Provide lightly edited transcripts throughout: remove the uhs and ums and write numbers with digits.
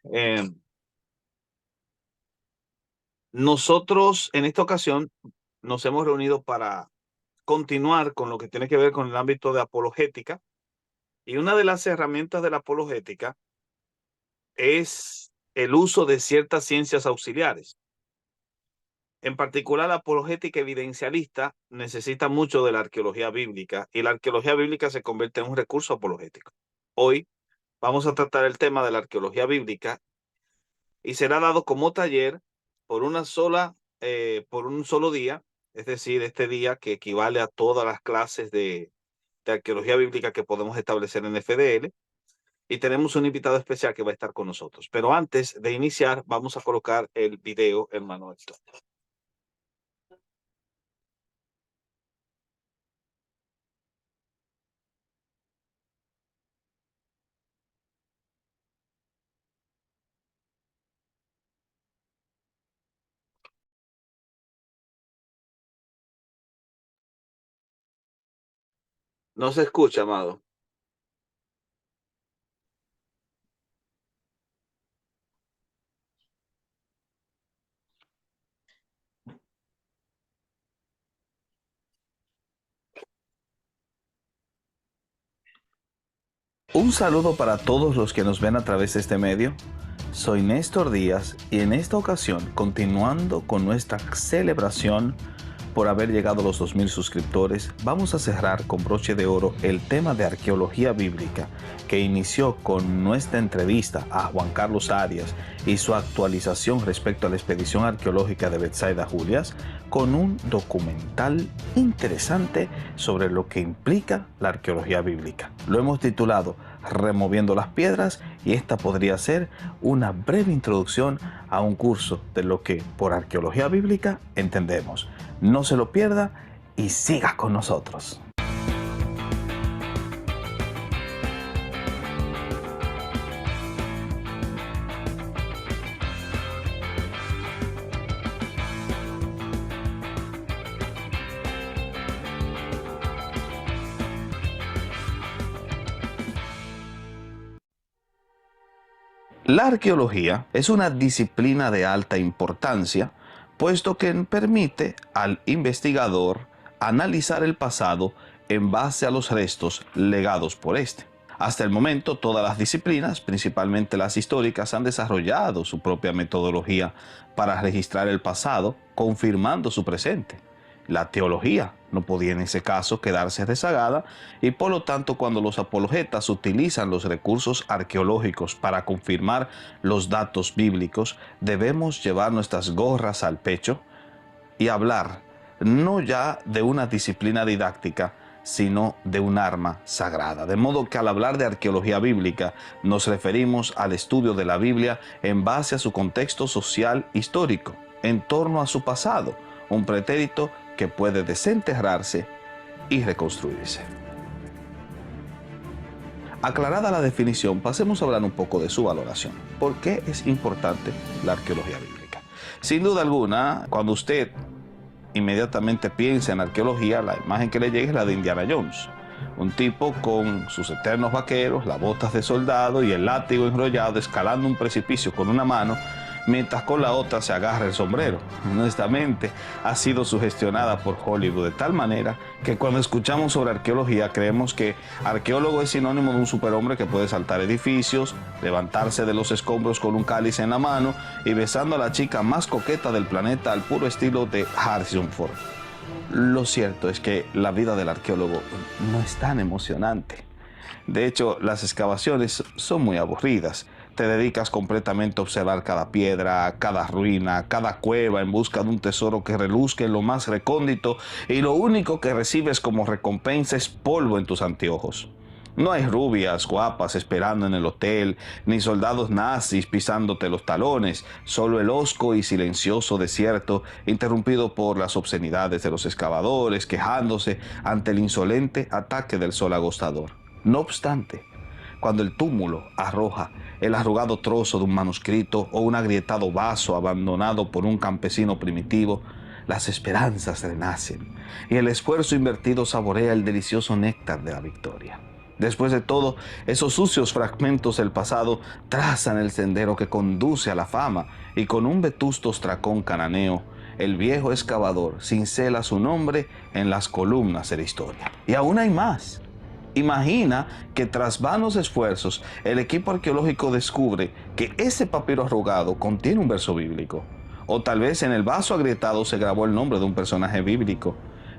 días. Nosotros en esta ocasión nos hemos reunido para continuar con lo que tiene que ver con el ámbito de apologética. Y una de las herramientas de la apologética es el uso de ciertas ciencias auxiliares. En particular, la apologética evidencialista necesita mucho de la arqueología bíblica y la arqueología bíblica se convierte en un recurso apologético. Hoy vamos a tratar el tema de la arqueología bíblica y será dado como taller por un solo día, es decir, este día que equivale a todas las clases de arqueología bíblica que podemos establecer en FDL. Y tenemos un invitado especial que va a estar con nosotros. Pero antes de iniciar, vamos a colocar el video, hermano Héctor. No se escucha, amado. Un saludo para todos los que nos ven a través de este medio. Soy Néstor Díaz y en esta ocasión, continuando con nuestra celebración por haber llegado a los 2000 suscriptores, vamos a cerrar con broche de oro el tema de arqueología bíblica que inició con nuestra entrevista a Juan Carlos Arias y su actualización respecto a la expedición arqueológica de Betsaida Julias con un documental interesante sobre lo que implica la arqueología bíblica. Lo hemos titulado Removiendo las Piedras y esta podría ser una breve introducción a un curso de lo que por arqueología bíblica entendemos. No se lo pierda y siga con nosotros. La arqueología es una disciplina de alta importancia, puesto que permite al investigador analizar el pasado en base a los restos legados por este. Hasta el momento, todas las disciplinas, principalmente las históricas, han desarrollado su propia metodología para registrar el pasado, confirmando su presente. La teología no podía en ese caso quedarse rezagada y por lo tanto cuando los apologetas utilizan los recursos arqueológicos para confirmar los datos bíblicos, debemos llevar nuestras gorras al pecho y hablar no ya de una disciplina didáctica, sino de un arma sagrada. De modo que al hablar de arqueología bíblica nos referimos al estudio de la Biblia en base a su contexto social histórico, en torno a su pasado, un pretérito que puede desenterrarse y reconstruirse. Aclarada la definición, pasemos a hablar un poco de su valoración. ¿Por qué es importante la arqueología bíblica? Sin duda alguna, cuando usted inmediatamente piensa en arqueología, la imagen que le llega es la de Indiana Jones. Un tipo con sus eternos vaqueros, las botas de soldado y el látigo enrollado escalando un precipicio con una mano, mientras con la otra se agarra el sombrero. Honestamente, ha sido sugestionada por Hollywood de tal manera que cuando escuchamos sobre arqueología creemos que arqueólogo es sinónimo de un superhombre que puede saltar edificios, levantarse de los escombros con un cáliz en la mano y besando a la chica más coqueta del planeta al puro estilo de Harrison Ford. Lo cierto es que la vida del arqueólogo no es tan emocionante. De hecho, las excavaciones son muy aburridas. Te dedicas completamente a observar cada piedra, cada ruina, cada cueva en busca de un tesoro que reluzca en lo más recóndito y lo único que recibes como recompensa es polvo en tus anteojos. No hay rubias guapas esperando en el hotel, ni soldados nazis pisándote los talones, solo el hosco y silencioso desierto interrumpido por las obscenidades de los excavadores quejándose ante el insolente ataque del sol agostador. No obstante, cuando el túmulo arroja el arrugado trozo de un manuscrito o un agrietado vaso abandonado por un campesino primitivo, las esperanzas renacen y el esfuerzo invertido saborea el delicioso néctar de la victoria. Después de todo, esos sucios fragmentos del pasado trazan el sendero que conduce a la fama y con un vetusto ostracón cananeo, el viejo excavador cincela su nombre en las columnas de la historia. Y aún hay más. Imagina que tras vanos esfuerzos, el equipo arqueológico descubre que ese papiro arrugado contiene un verso bíblico. O tal vez en el vaso agrietado se grabó el nombre de un personaje bíblico.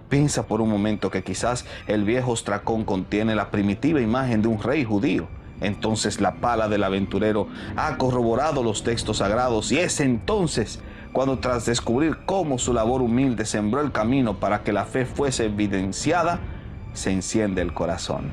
Piensa por un momento que quizás el viejo ostracón contiene la primitiva imagen de un rey judío. Entonces la pala del aventurero ha corroborado los textos sagrados y es entonces cuando tras descubrir cómo su labor humilde sembró el camino para que la fe fuese evidenciada, se enciende el corazón.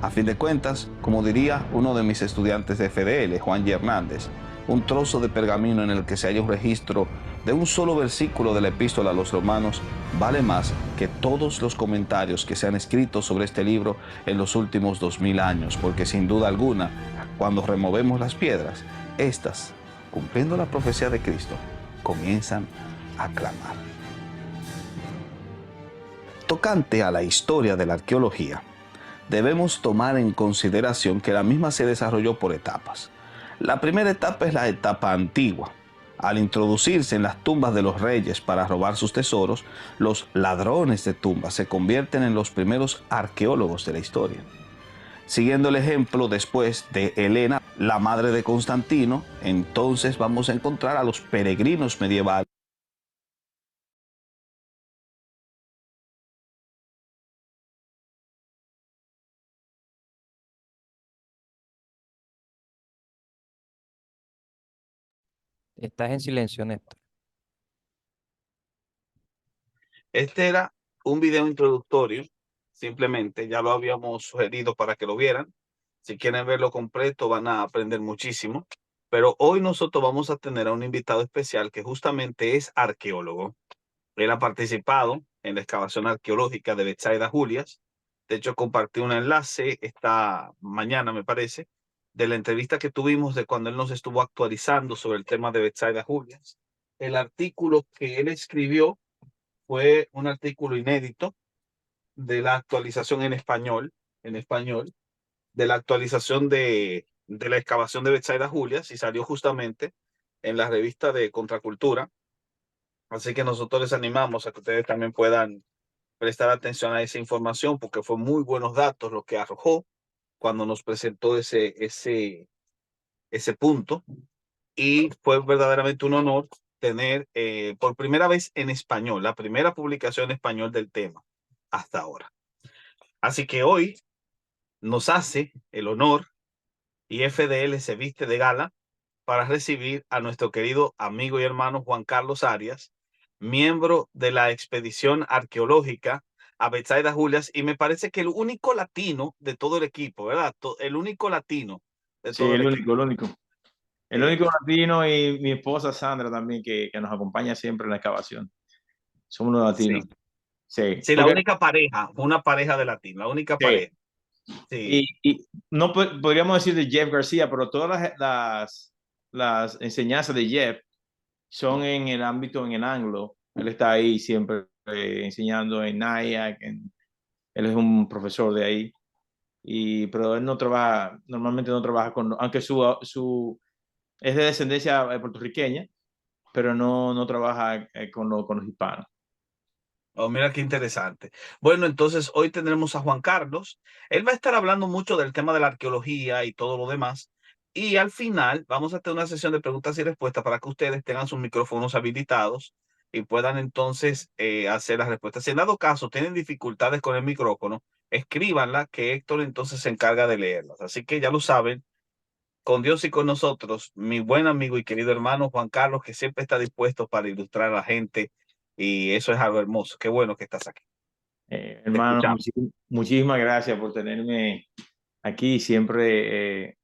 A fin de cuentas, como diría uno de mis estudiantes de FDL, Juan G. Hernández, un trozo de pergamino en el que se halla un registro de un solo versículo de la epístola a los romanos vale más que todos los comentarios que se han escrito sobre este libro en los últimos 2000 años, porque sin duda alguna, cuando removemos las piedras, estas, cumpliendo la profecía de Cristo, comienzan a clamar. Tocante a la historia de la arqueología, debemos tomar en consideración que la misma se desarrolló por etapas. La primera etapa es la etapa antigua. Al introducirse en las tumbas de los reyes para robar sus tesoros, los ladrones de tumbas se convierten en los primeros arqueólogos de la historia. Siguiendo el ejemplo después de Helena, la madre de Constantino, entonces vamos a encontrar a los peregrinos medievales. Estás en silencio, Néstor. Este era un video introductorio, simplemente, ya lo habíamos sugerido para que lo vieran. Si quieren verlo completo van a aprender muchísimo. Pero hoy nosotros vamos a tener a un invitado especial que justamente es arqueólogo. Él ha participado en la excavación arqueológica de Betsaida Julias. De hecho, compartí un enlace esta mañana, me parece, de la entrevista que tuvimos de cuando él nos estuvo actualizando sobre el tema de Betsaida Julias. El artículo que él escribió fue un artículo inédito de la actualización en español, de la actualización de la excavación de Betsaida Julias y salió justamente en la revista de Contracultura. Así que nosotros les animamos a que ustedes también puedan prestar atención a esa información porque fue muy buenos datos lo que arrojó cuando nos presentó ese punto y fue verdaderamente un honor tener por primera vez en español, la primera publicación en español del tema hasta ahora. Así que hoy nos hace el honor y FDL se viste de gala para recibir a nuestro querido amigo y hermano Juan Carlos Arias, miembro de la expedición arqueológica a Betsaida Julias, y me parece que el único latino de todo el equipo, ¿verdad? El único latino de Sí, todo el el equipo. único, el único. El único latino y mi esposa Sandra también, que nos acompaña siempre en la excavación. Somos los latinos. Sí, Sí, sí, la porque, única pareja, una pareja de latinos, la única sí. pareja. Sí, Y no podríamos decir de Jeff García, pero todas las enseñanzas de Jeff son en el ámbito, en el anglo. Él está ahí siempre enseñando en NIAC, él es un profesor de ahí. Pero él no trabaja, normalmente no trabaja con, aunque es de descendencia puertorriqueña, pero no trabaja con los hispanos. oh, mira qué interesante. Bueno, entonces hoy tendremos a Juan Carlos. Él va a estar hablando mucho del tema de la arqueología y todo lo demás. Y al final vamos a tener una sesión de preguntas y respuestas para que ustedes tengan sus micrófonos habilitados y puedan entonces hacer las respuestas. Si en dado caso tienen dificultades con el micrófono, escríbanla que Héctor entonces se encarga de leerlas. Así que ya lo saben, con Dios y con nosotros, mi buen amigo y querido hermano Juan Carlos, que siempre está dispuesto para ilustrar a la gente y eso es algo hermoso. Qué bueno que estás aquí. Te Hermano, escuchamos. muchísimas gracias por tenerme aquí, siempre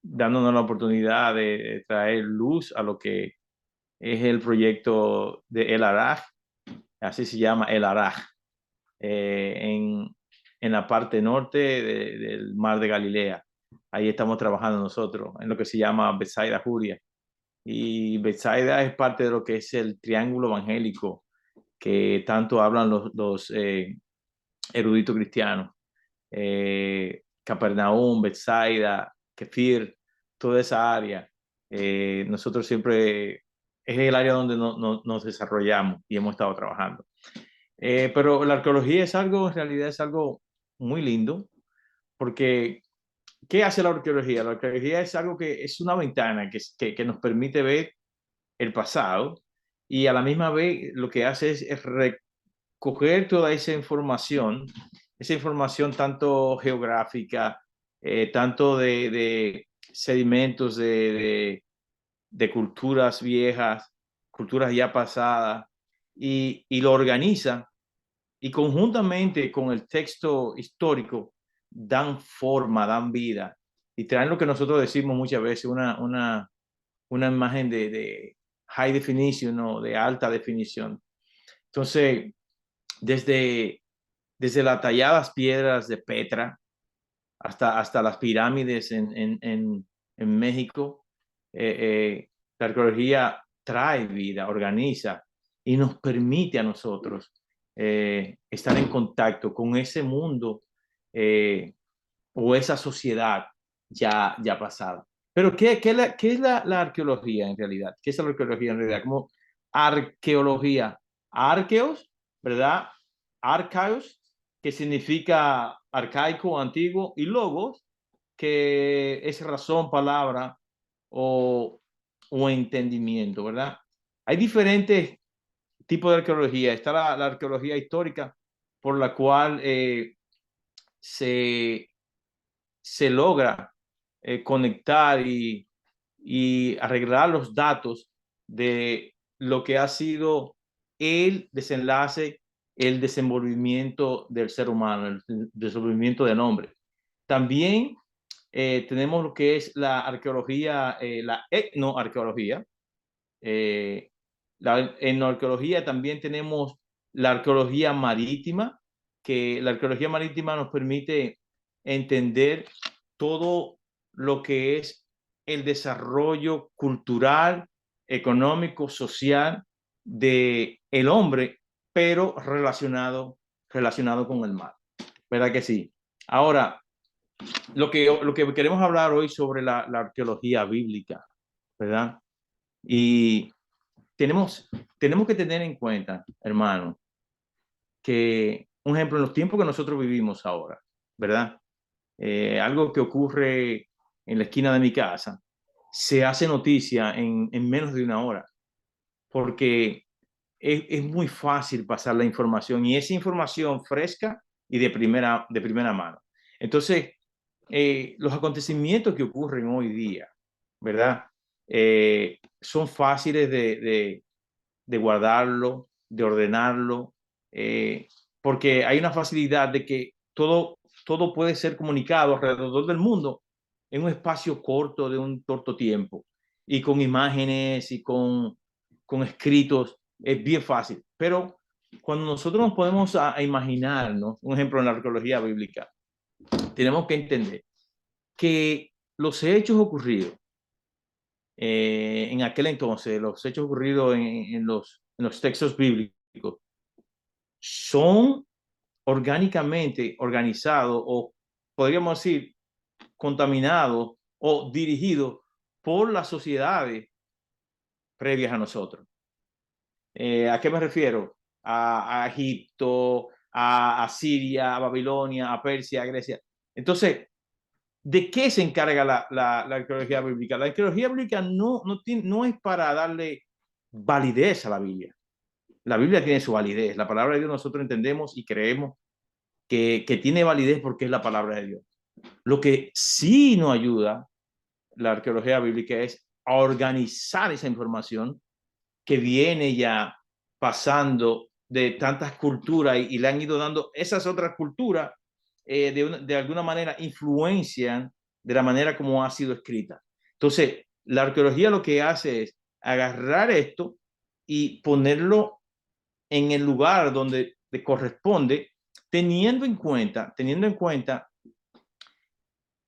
dándonos la oportunidad de traer luz a lo que es el proyecto de El Araj, así se llama El Araj, en la parte norte del mar de Galilea. Ahí estamos trabajando nosotros, en lo que se llama Betsaida Julia. Y Betsaida es parte de lo que es el triángulo evangélico que tanto hablan los eruditos cristianos. Capernaum, Betsaida, Kefir, toda esa área. Nosotros siempre es el área donde nos desarrollamos y hemos estado trabajando. Pero la arqueología es algo, en realidad es algo muy lindo, porque ¿qué hace la arqueología? La arqueología es algo que es una ventana que nos permite ver el pasado y a la misma vez lo que hace es recoger toda esa información tanto geográfica, tanto de sedimentos de culturas viejas, culturas ya pasadas, y lo organiza y conjuntamente con el texto histórico dan forma, dan vida y traen lo que nosotros decimos muchas veces, una imagen de high definition o de alta definición. Entonces, desde, desde las talladas piedras de Petra hasta las pirámides en México, la arqueología trae vida, organiza y nos permite a nosotros estar en contacto con ese mundo o esa sociedad ya pasada. Pero ¿qué es la arqueología en realidad? ¿Qué es la arqueología en realidad? Como arqueología, arqueos, ¿verdad? Arcaos, que significa arcaico, antiguo, y logos, que es razón, palabra o entendimiento, ¿verdad? Hay diferentes tipos de arqueología. Está la arqueología histórica, por la cual se logra conectar y arreglar los datos de lo que ha sido el desenlace, el desenvolvimiento del ser humano, el desenvolvimiento del hombre. También tenemos lo que es la arqueología, la etnoarqueología. La etnoarqueología también tenemos la arqueología marítima, que la arqueología marítima nos permite entender todo lo que es el desarrollo cultural, económico, social del hombre, pero relacionado con el mar. ¿Verdad que sí? Ahora, lo que queremos hablar hoy sobre la arqueología bíblica, ¿verdad? Y tenemos que tener en cuenta, hermano, que, un ejemplo, en los tiempos que nosotros vivimos ahora, ¿verdad? Algo que ocurre en la esquina de mi casa, se hace noticia en menos de una hora, porque es muy fácil pasar la información y esa información fresca y de primera mano. Entonces, los acontecimientos que ocurren hoy día, ¿verdad? Son fáciles de guardarlo, de ordenarlo, porque hay una facilidad de que todo puede ser comunicado alrededor del mundo en un espacio corto de un corto tiempo y con imágenes y con escritos es bien fácil. Pero cuando nosotros nos podemos a imaginarnos, un ejemplo en la arqueología bíblica, tenemos que entender que los hechos ocurridos en aquel entonces, los hechos ocurridos en los textos bíblicos, son orgánicamente organizados o podríamos decir contaminados o dirigidos por las sociedades previas a nosotros. ¿A qué me refiero? A Egipto, a Siria, a Babilonia, a Persia, a Grecia. Entonces, ¿de qué se encarga la arqueología bíblica? La arqueología bíblica no es para darle validez a la Biblia. La Biblia tiene su validez. La palabra de Dios nosotros entendemos y creemos que tiene validez porque es la palabra de Dios. Lo que sí nos ayuda la arqueología bíblica es a organizar esa información que viene ya pasando de tantas culturas y le han ido dando esas otras culturas de alguna manera influencian de la manera como ha sido escrita. Entonces, la arqueología lo que hace es agarrar esto y ponerlo en el lugar donde le corresponde, teniendo en cuenta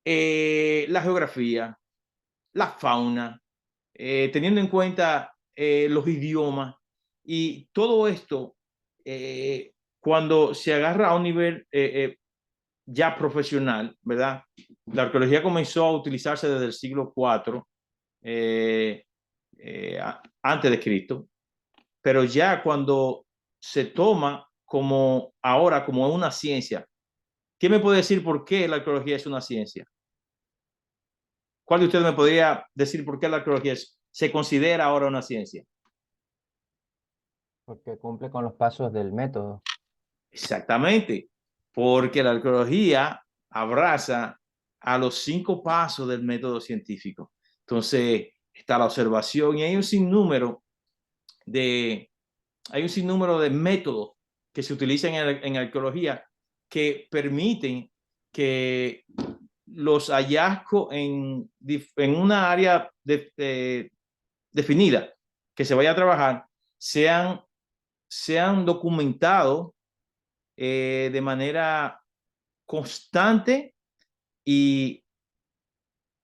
la geografía, la fauna, teniendo en cuenta los idiomas y todo esto, cuando se agarra a un nivel ya profesional, ¿verdad? La arqueología comenzó a utilizarse desde el siglo IV antes de Cristo, pero ya cuando se toma como ahora como una ciencia, ¿quién me puede decir por qué la arqueología es una ciencia? ¿Cuál de ustedes me podría decir por qué la arqueología se considera ahora una ciencia? Porque cumple con los pasos del método. Exactamente, porque la arqueología abraza a los 5 pasos del método científico. Entonces, está la observación y hay un sinnúmero de métodos que se utilizan en arqueología que permiten que los hallazgos en una área definida que se vaya a trabajar sean documentados de manera constante y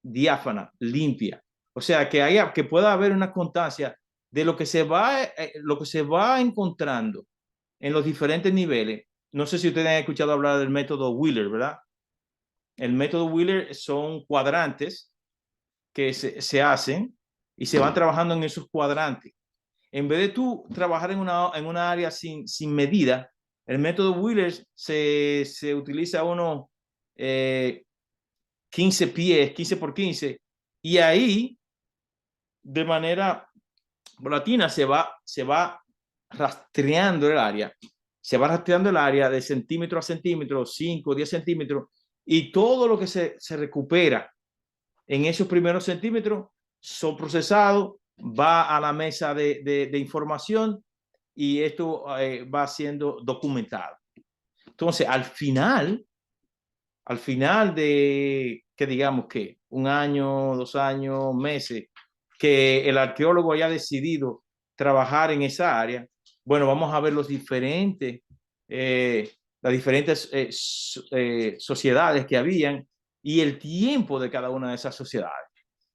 diáfana, limpia. O sea, que pueda haber una constancia de lo que se va encontrando en los diferentes niveles. No sé si ustedes han escuchado hablar del método Wheeler, ¿verdad? El método Wheeler son cuadrantes que se hacen y se van trabajando en esos cuadrantes. En vez de tú trabajar en una área sin medida, el método Wheeler se utiliza unos 15 pies, 15 por 15, y ahí de manera volatina se va rastreando el área de centímetro a centímetro, 5, 10 centímetros, y todo lo que se recupera en esos primeros centímetros son procesados, va a la mesa de información y esto va siendo documentado. Entonces, al final de, que digamos que 1 año, 2 años, meses, que el arqueólogo haya decidido trabajar en esa área, bueno, vamos a ver las diferentes sociedades que habían y el tiempo de cada una de esas sociedades.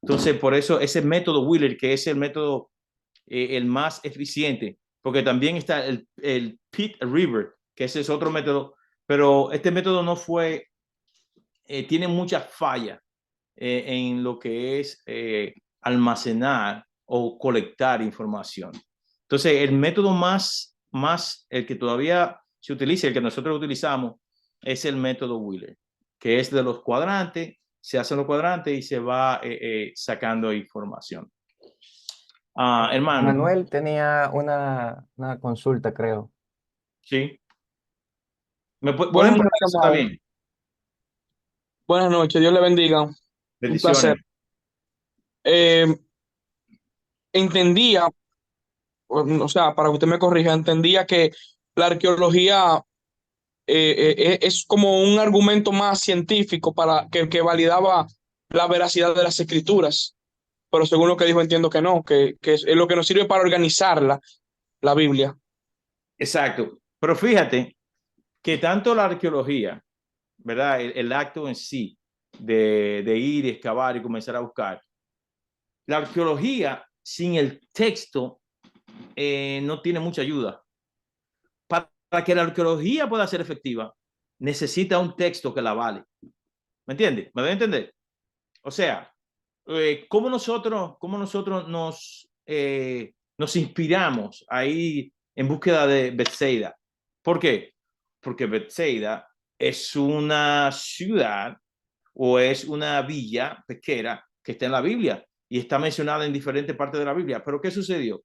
Entonces, por eso ese método Wheeler, que es el método el más eficiente, porque también está el Pit River, que ese es otro método, pero este método no fue tiene muchas fallas en lo que es almacenar o colectar información. Entonces, el método el que todavía se utiliza, el que nosotros utilizamos, es el método Wheeler, que es de los cuadrantes, se hacen los cuadrantes y se va sacando información. Hermano. Manuel tenía una consulta, creo. Sí. ¿Me Buenas pueden poner noches, eso? Está amado. bien. Buenas noches, Dios le bendiga. Un placer. Bendiciones. Eh, entendía, o sea, para que usted me corrija, entendía que la arqueología es como un argumento más científico para que validaba la veracidad de las escrituras. Pero según lo que dijo, entiendo que no, que es lo que nos sirve para organizarla, la Biblia. Exacto. Pero fíjate que tanto la arqueología, ¿verdad? El acto en sí de ir, excavar y comenzar a buscar. La arqueología sin el texto no tiene mucha ayuda. Para que la arqueología pueda ser efectiva, necesita un texto que la vale. ¿Me entiendes? ¿Me voy a entender? O sea, ¿cómo nosotros nos inspiramos ahí en búsqueda de Bethsaida? ¿Por qué? Porque Bethsaida es una ciudad o es una villa pesquera que está en la Biblia y está mencionada en diferentes partes de la Biblia. Pero ¿qué sucedió?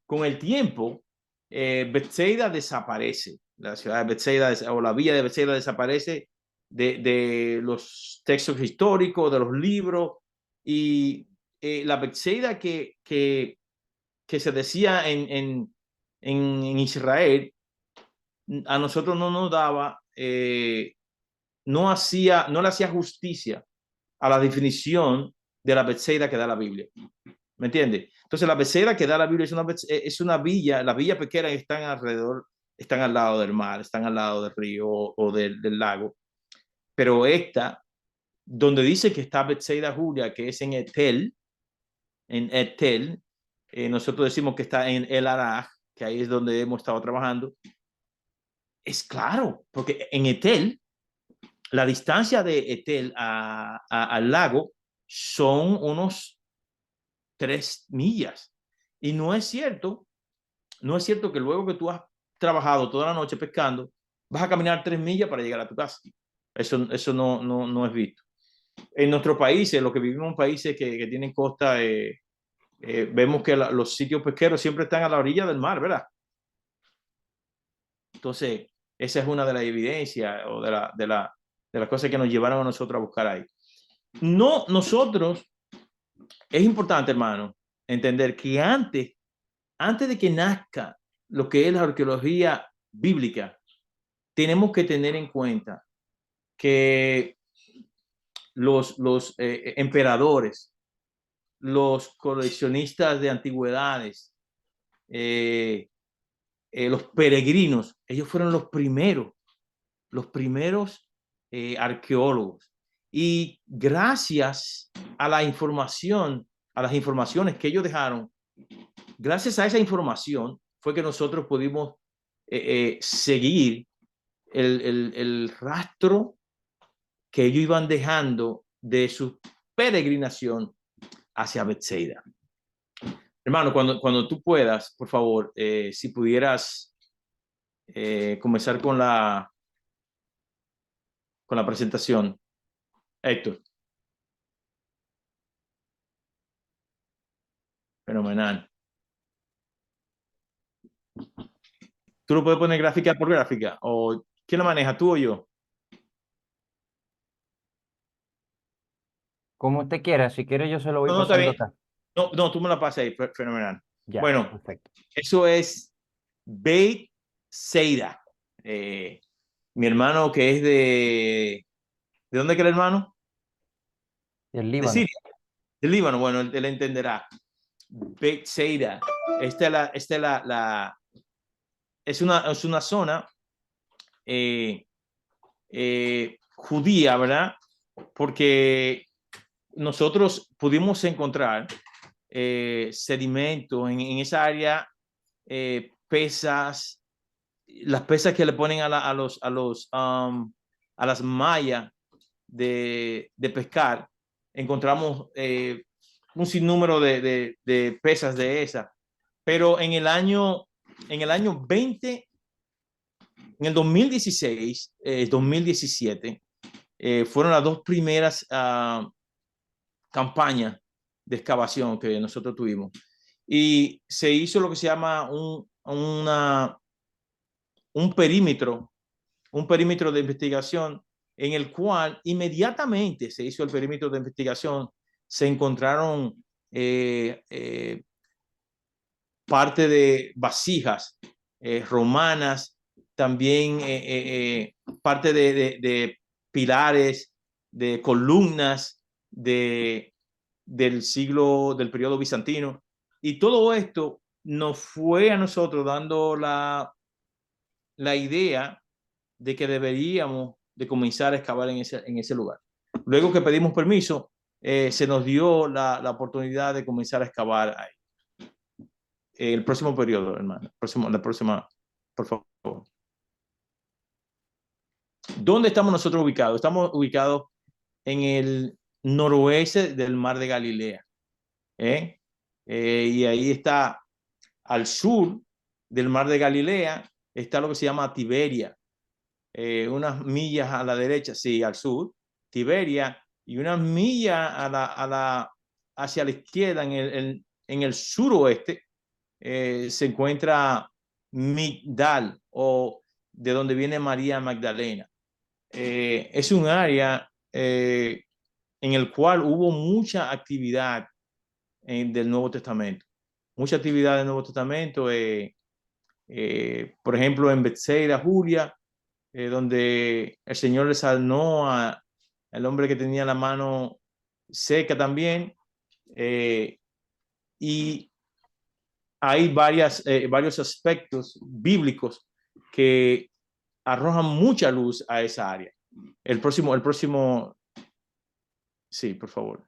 Con el tiempo, Bethsaida desaparece. La ciudad de Bethsaida o la villa de Bethsaida desaparece de los textos históricos, de los libros, y la Bethsaida que se decía en Israel, a nosotros no nos daba, no le hacía justicia a la definición de la Bethsaida que da la Biblia. ¿Me entiendes? Entonces, la Bethsaida que da la Biblia es una villa, las villas pesqueras están alrededor, están al lado del mar, están al lado del río o del lago. Pero esta, donde dice que está Bethsaida Julia, que es en Etel, nosotros decimos que está en El Araj, que ahí es donde hemos estado trabajando. Es claro, porque en Etel la distancia de Etel al lago son unos 3 millas. Y no es cierto que luego que tú has trabajado toda la noche pescando, vas a caminar 3 millas para llegar a tu casa. Eso no es visto. En nuestros países, los que vivimos en países que tienen costa, vemos que los sitios pesqueros siempre están a la orilla del mar, ¿verdad? Entonces, esa es una de las evidencias o de las cosas que nos llevaron a nosotros a buscar ahí. No, nosotros, es importante, hermano, entender que antes de que nazca lo que es la arqueología bíblica, tenemos que tener en cuenta que los emperadores, los coleccionistas de antigüedades, los peregrinos, ellos fueron los primeros arqueólogos. Y gracias a la información, a las informaciones que ellos dejaron, gracias a esa información fue que nosotros pudimos seguir el rastro que ellos iban dejando de su peregrinación hacia Bethsaida. Hermano, cuando tú puedas, por favor, si pudieras comenzar con la presentación. Héctor. Fenomenal. ¿Tú lo puedes poner gráfica por gráfica? ¿O quién lo maneja, tú o yo? Como usted quiera, si quiere yo se lo voy No, está pasando bien. acá. No, tú me la pasas ahí. Fenomenal. Ya, Bueno, perfecto. eso es Bethsaida. Mi hermano que es ¿de dónde que el hermano? Y el De Líbano. Siria, del Líbano. Bueno, él entenderá. Bethsaida. Es una zona judía, ¿verdad? Porque nosotros pudimos encontrar sedimentos en esa área, pesas, las pesas que le ponen a las mallas de pescar. Encontramos un sinnúmero de pesas de esas, pero en el año 20, en el 2016, 2017, fueron las dos primeras campañas de excavación que nosotros tuvimos. Y se hizo lo que se llama un perímetro de investigación, en el cual inmediatamente se hizo el perímetro de investigación, se encontraron parte de vasijas romanas, también parte de pilares, de columnas del periodo bizantino. Y todo esto nos fue a nosotros dando la idea de que deberíamos de comenzar a excavar en ese lugar. Luego que pedimos permiso, se nos dio la oportunidad de comenzar a excavar ahí. El próximo periodo, hermano. La próxima, por favor. ¿Dónde estamos nosotros ubicados? Estamos ubicados en el noroeste del Mar de Galilea. Y ahí está, al sur del Mar de Galilea, está lo que se llama Tiberia. Unas millas a la derecha, sí, al sur, Tiberia, y unas millas hacia la izquierda, en el suroeste, se encuentra Migdal, o de donde viene María Magdalena. Es un área en el cual hubo mucha actividad del Nuevo Testamento. Mucha actividad del Nuevo Testamento, por ejemplo, en Bethsaida, Julia, donde el Señor le sanó al hombre que tenía la mano seca también. Y hay varios aspectos bíblicos que arrojan mucha luz a esa área. El próximo, sí, por favor.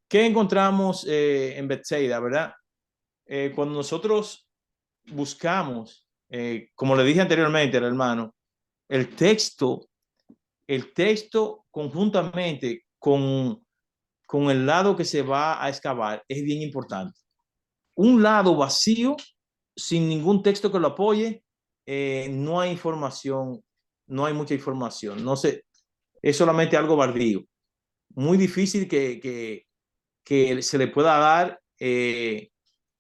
¿Qué encontramos en Bethsaida, verdad? Cuando nosotros buscamos, como le dije anteriormente al hermano, el texto conjuntamente con el lado que se va a excavar es bien importante. Un lado vacío, sin ningún texto que lo apoye, no hay información, no hay mucha información. No sé, es solamente algo bardío. Muy difícil que se le pueda dar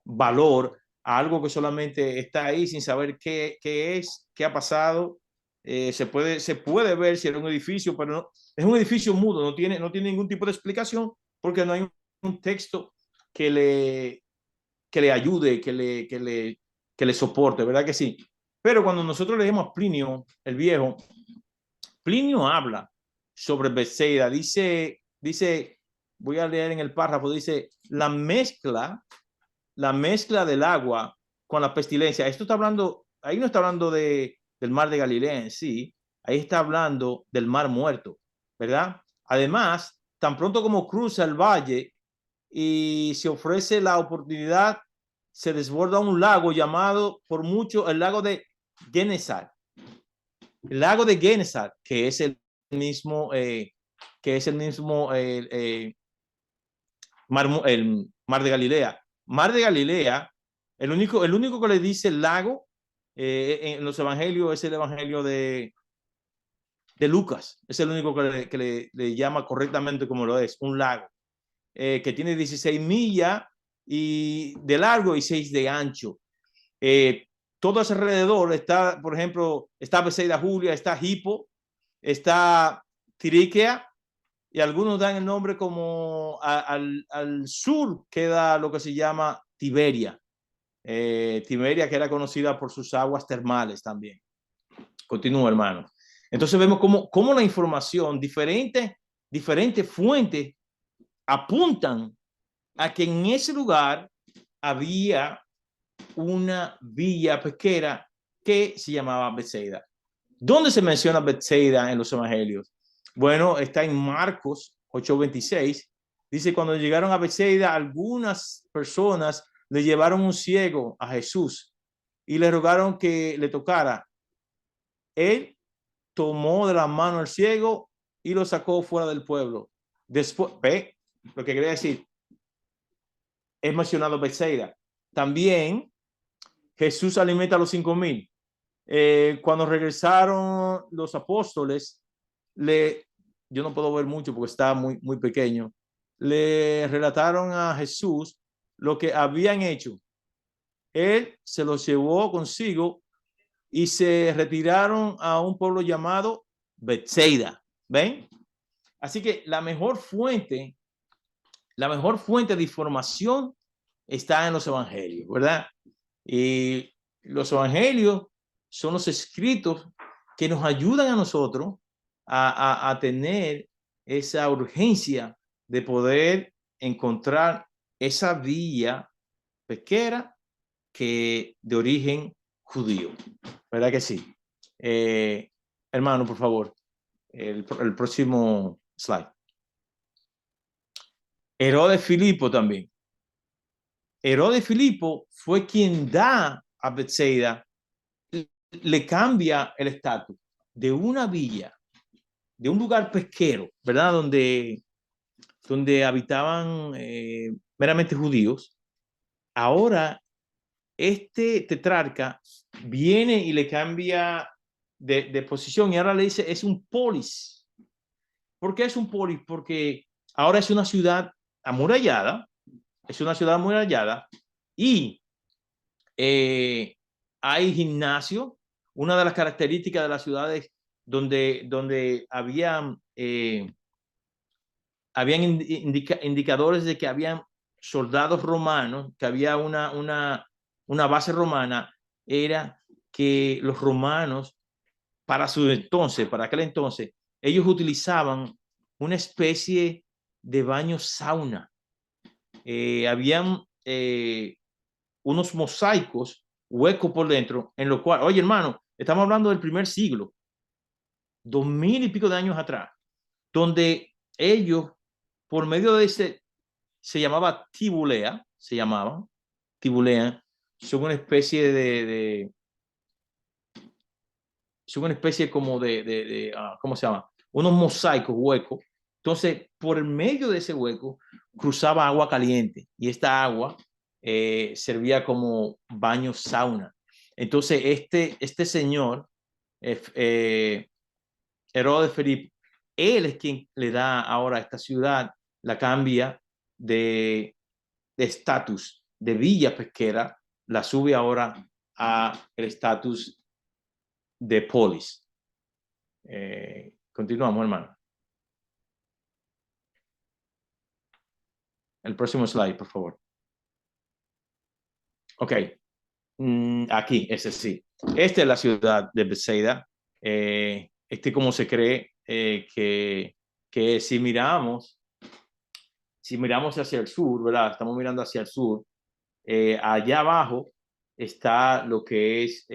valor a algo que solamente está ahí sin saber qué es, qué ha pasado. Se puede ver si era un edificio, pero no, es un edificio mudo, no tiene ningún tipo de explicación porque no hay un texto que le ayude, que le soporte, ¿verdad que sí? Pero cuando nosotros leemos a Plinio, el viejo, Plinio habla sobre Betsaida, dice, voy a leer en el párrafo, dice, la mezcla del agua con la pestilencia. Esto está hablando, ahí no está hablando del mar de Galilea en sí, ahí está hablando del mar muerto, ¿verdad? Además, tan pronto como cruza el valle y se ofrece la oportunidad, se desborda un lago llamado por mucho el lago de Genesar. El lago de Genesar, que es el mismo, el mar de Galilea. Mar de Galilea, el único que le dice el lago en los evangelios es el evangelio de Lucas. Es el único que le llama correctamente como lo es, un lago, que tiene 16 millas de largo y 6 de ancho. Todo ese alrededor está, por ejemplo, está Betsaida Julia, está Hippo, está Tiriquea, y algunos dan el nombre como al sur queda lo que se llama Tiberia. Tiberia, que era conocida por sus aguas termales también. Continúa, hermano. Entonces vemos cómo la información, diferentes fuentes apuntan a que en ese lugar había una villa pesquera que se llamaba Betsaida. ¿Dónde se menciona Betsaida en los evangelios? Bueno, está en Marcos 8:26. Dice, cuando llegaron a Betsaida, algunas personas le llevaron un ciego a Jesús y le rogaron que le tocara. Él tomó de la mano al ciego y lo sacó fuera del pueblo. Después, ve lo que quería decir, es mencionado Betsaida. También Jesús alimenta a los 5,000. Cuando regresaron los apóstoles, yo no puedo ver mucho porque está muy pequeño, le relataron a Jesús lo que habían hecho. Él se los llevó consigo y se retiraron a un pueblo llamado Betsaida. ¿Ven? Así que la mejor fuente de información está en los evangelios, ¿verdad? Y los evangelios son los escritos que nos ayudan a nosotros a tener esa urgencia de poder encontrar esa villa pesquera que de origen judío. ¿Verdad que sí? Hermano, por favor, el próximo slide. Herodes Filipo también. Herodes Filipo fue quien da a Betsaida, le cambia el estatus de una villa, de un lugar pesquero, ¿verdad? Donde habitaban meramente judíos. Ahora, este tetrarca viene y le cambia de posición y ahora le dice, es un polis. ¿Por qué es un polis? Porque ahora es una ciudad amurallada, y hay gimnasio. Una de las características de las ciudades donde habían indicadores de que habían soldados romanos, que había una base romana, era que los romanos, para aquel entonces, ellos utilizaban una especie de baño sauna. Habían unos mosaicos huecos por dentro, en lo cual, oye hermano, estamos hablando del primer siglo, 2000 y pico de años atrás, donde ellos, por medio de se llamaba tibulea, son una especie es una especie como ¿cómo se llama? Unos mosaicos huecos. Entonces, por el medio de ese hueco cruzaba agua caliente y esta agua servía como baño sauna. Entonces, este señor, Herodes Filipo, él es quien le da ahora a esta ciudad, la cambia de estatus de villa pesquera, la sube ahora a el estatus de polis. Continuamos, hermano. El próximo slide, por favor. Ok. Aquí, ese sí. Esta es la ciudad de Bethsaida. Como se cree que si miramos hacia el sur, ¿verdad? Estamos mirando hacia el sur. Allá abajo está lo que es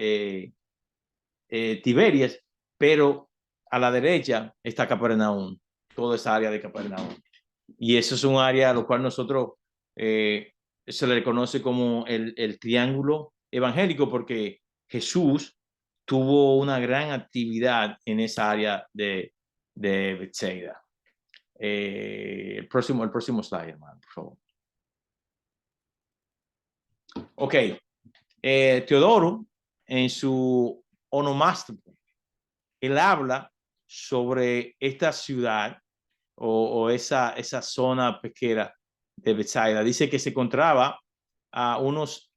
Tiberias, pero a la derecha está Capernaum, toda esa área de Capernaum. Y eso es un área a lo cual nosotros se le conoce como el triángulo evangélico, porque Jesús tuvo una gran actividad en esa área de Bethsaida. El próximo slide, hermano, por favor. Ok. Teodoro, en su onomástico, él habla sobre esta ciudad o esa zona pesquera de Bethsaida. Dice que se encontraba a unos,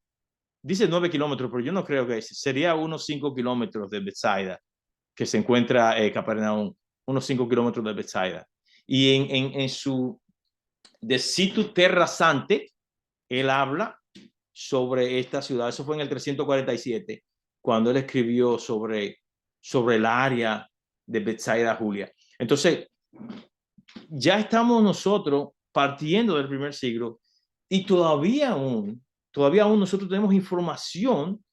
dice 9 kilómetros, pero yo no creo que sería unos 5 kilómetros de Bethsaida, que se encuentra Capernaum, unos 5 kilómetros de Bethsaida. Y en su De Situ Terra Sante, él habla sobre esta ciudad. Eso fue en el 347, cuando él escribió sobre el área de Bethsaida Julia. Entonces, ya estamos nosotros partiendo del primer siglo y todavía aún nosotros tenemos información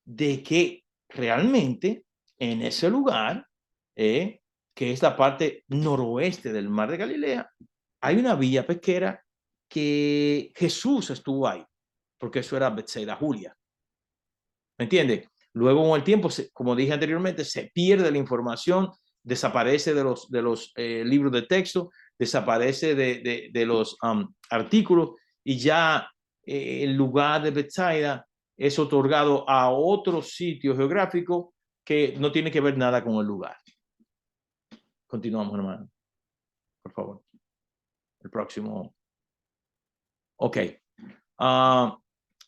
de que realmente en ese lugar, que es la parte noroeste del mar de Galilea, hay una villa pesquera que Jesús estuvo ahí, porque eso era Bethsaida Julia. ¿Me entiende? Luego con el tiempo, como dije anteriormente, se pierde la información, desaparece de los libros de texto, desaparece de los artículos, y ya el lugar de Bethsaida es otorgado a otro sitio geográfico que no tiene que ver nada con el lugar. Continuamos, hermano. Por favor. El próximo. Ok.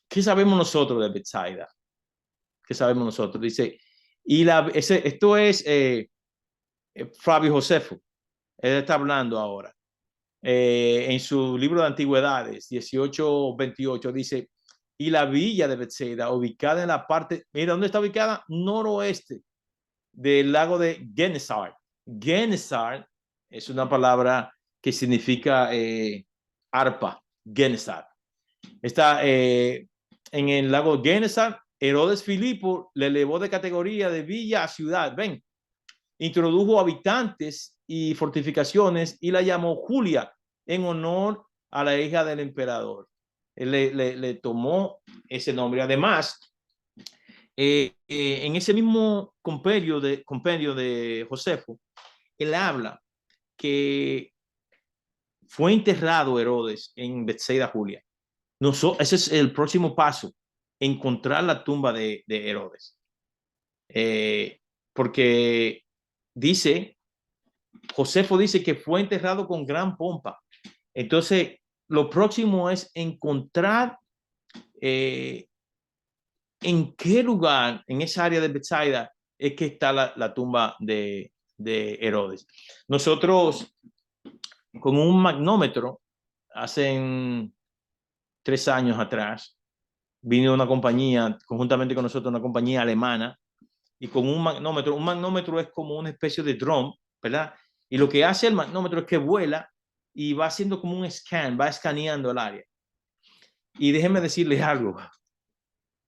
¿Qué sabemos nosotros de Bethsaida? ¿Qué sabemos nosotros? Dice, esto es Flavio Josefo. Él está hablando ahora. En su libro de Antigüedades, 1828, dice, y la villa de Bethsaida, ubicada en la parte, mira, ¿dónde está ubicada? Noroeste del lago de Genesar. Genesar es una palabra que significa arpa, Genesar. Está en el lago Genesar. Herodes Filipo le elevó de categoría de villa a ciudad. Ven, introdujo habitantes y fortificaciones y la llamó Julia en honor a la hija del emperador. Él le tomó ese nombre. Además, en ese mismo compendio de Josefo, él habla que fue enterrado Herodes en Bethsaida Julia. Ese es el próximo paso, encontrar la tumba de Herodes. Porque Josefo dice que fue enterrado con gran pompa. Entonces, lo próximo es encontrar en qué lugar, en esa área de Bethsaida, es que está la tumba de Herodes. Nosotros, con un magnómetro, hace 3 años atrás, vino una compañía, conjuntamente con nosotros, una compañía alemana, y con un magnómetro es como una especie de dron, ¿verdad? Y lo que hace el magnómetro es que vuela y va haciendo como un scan, va escaneando el área. Y déjenme decirles algo.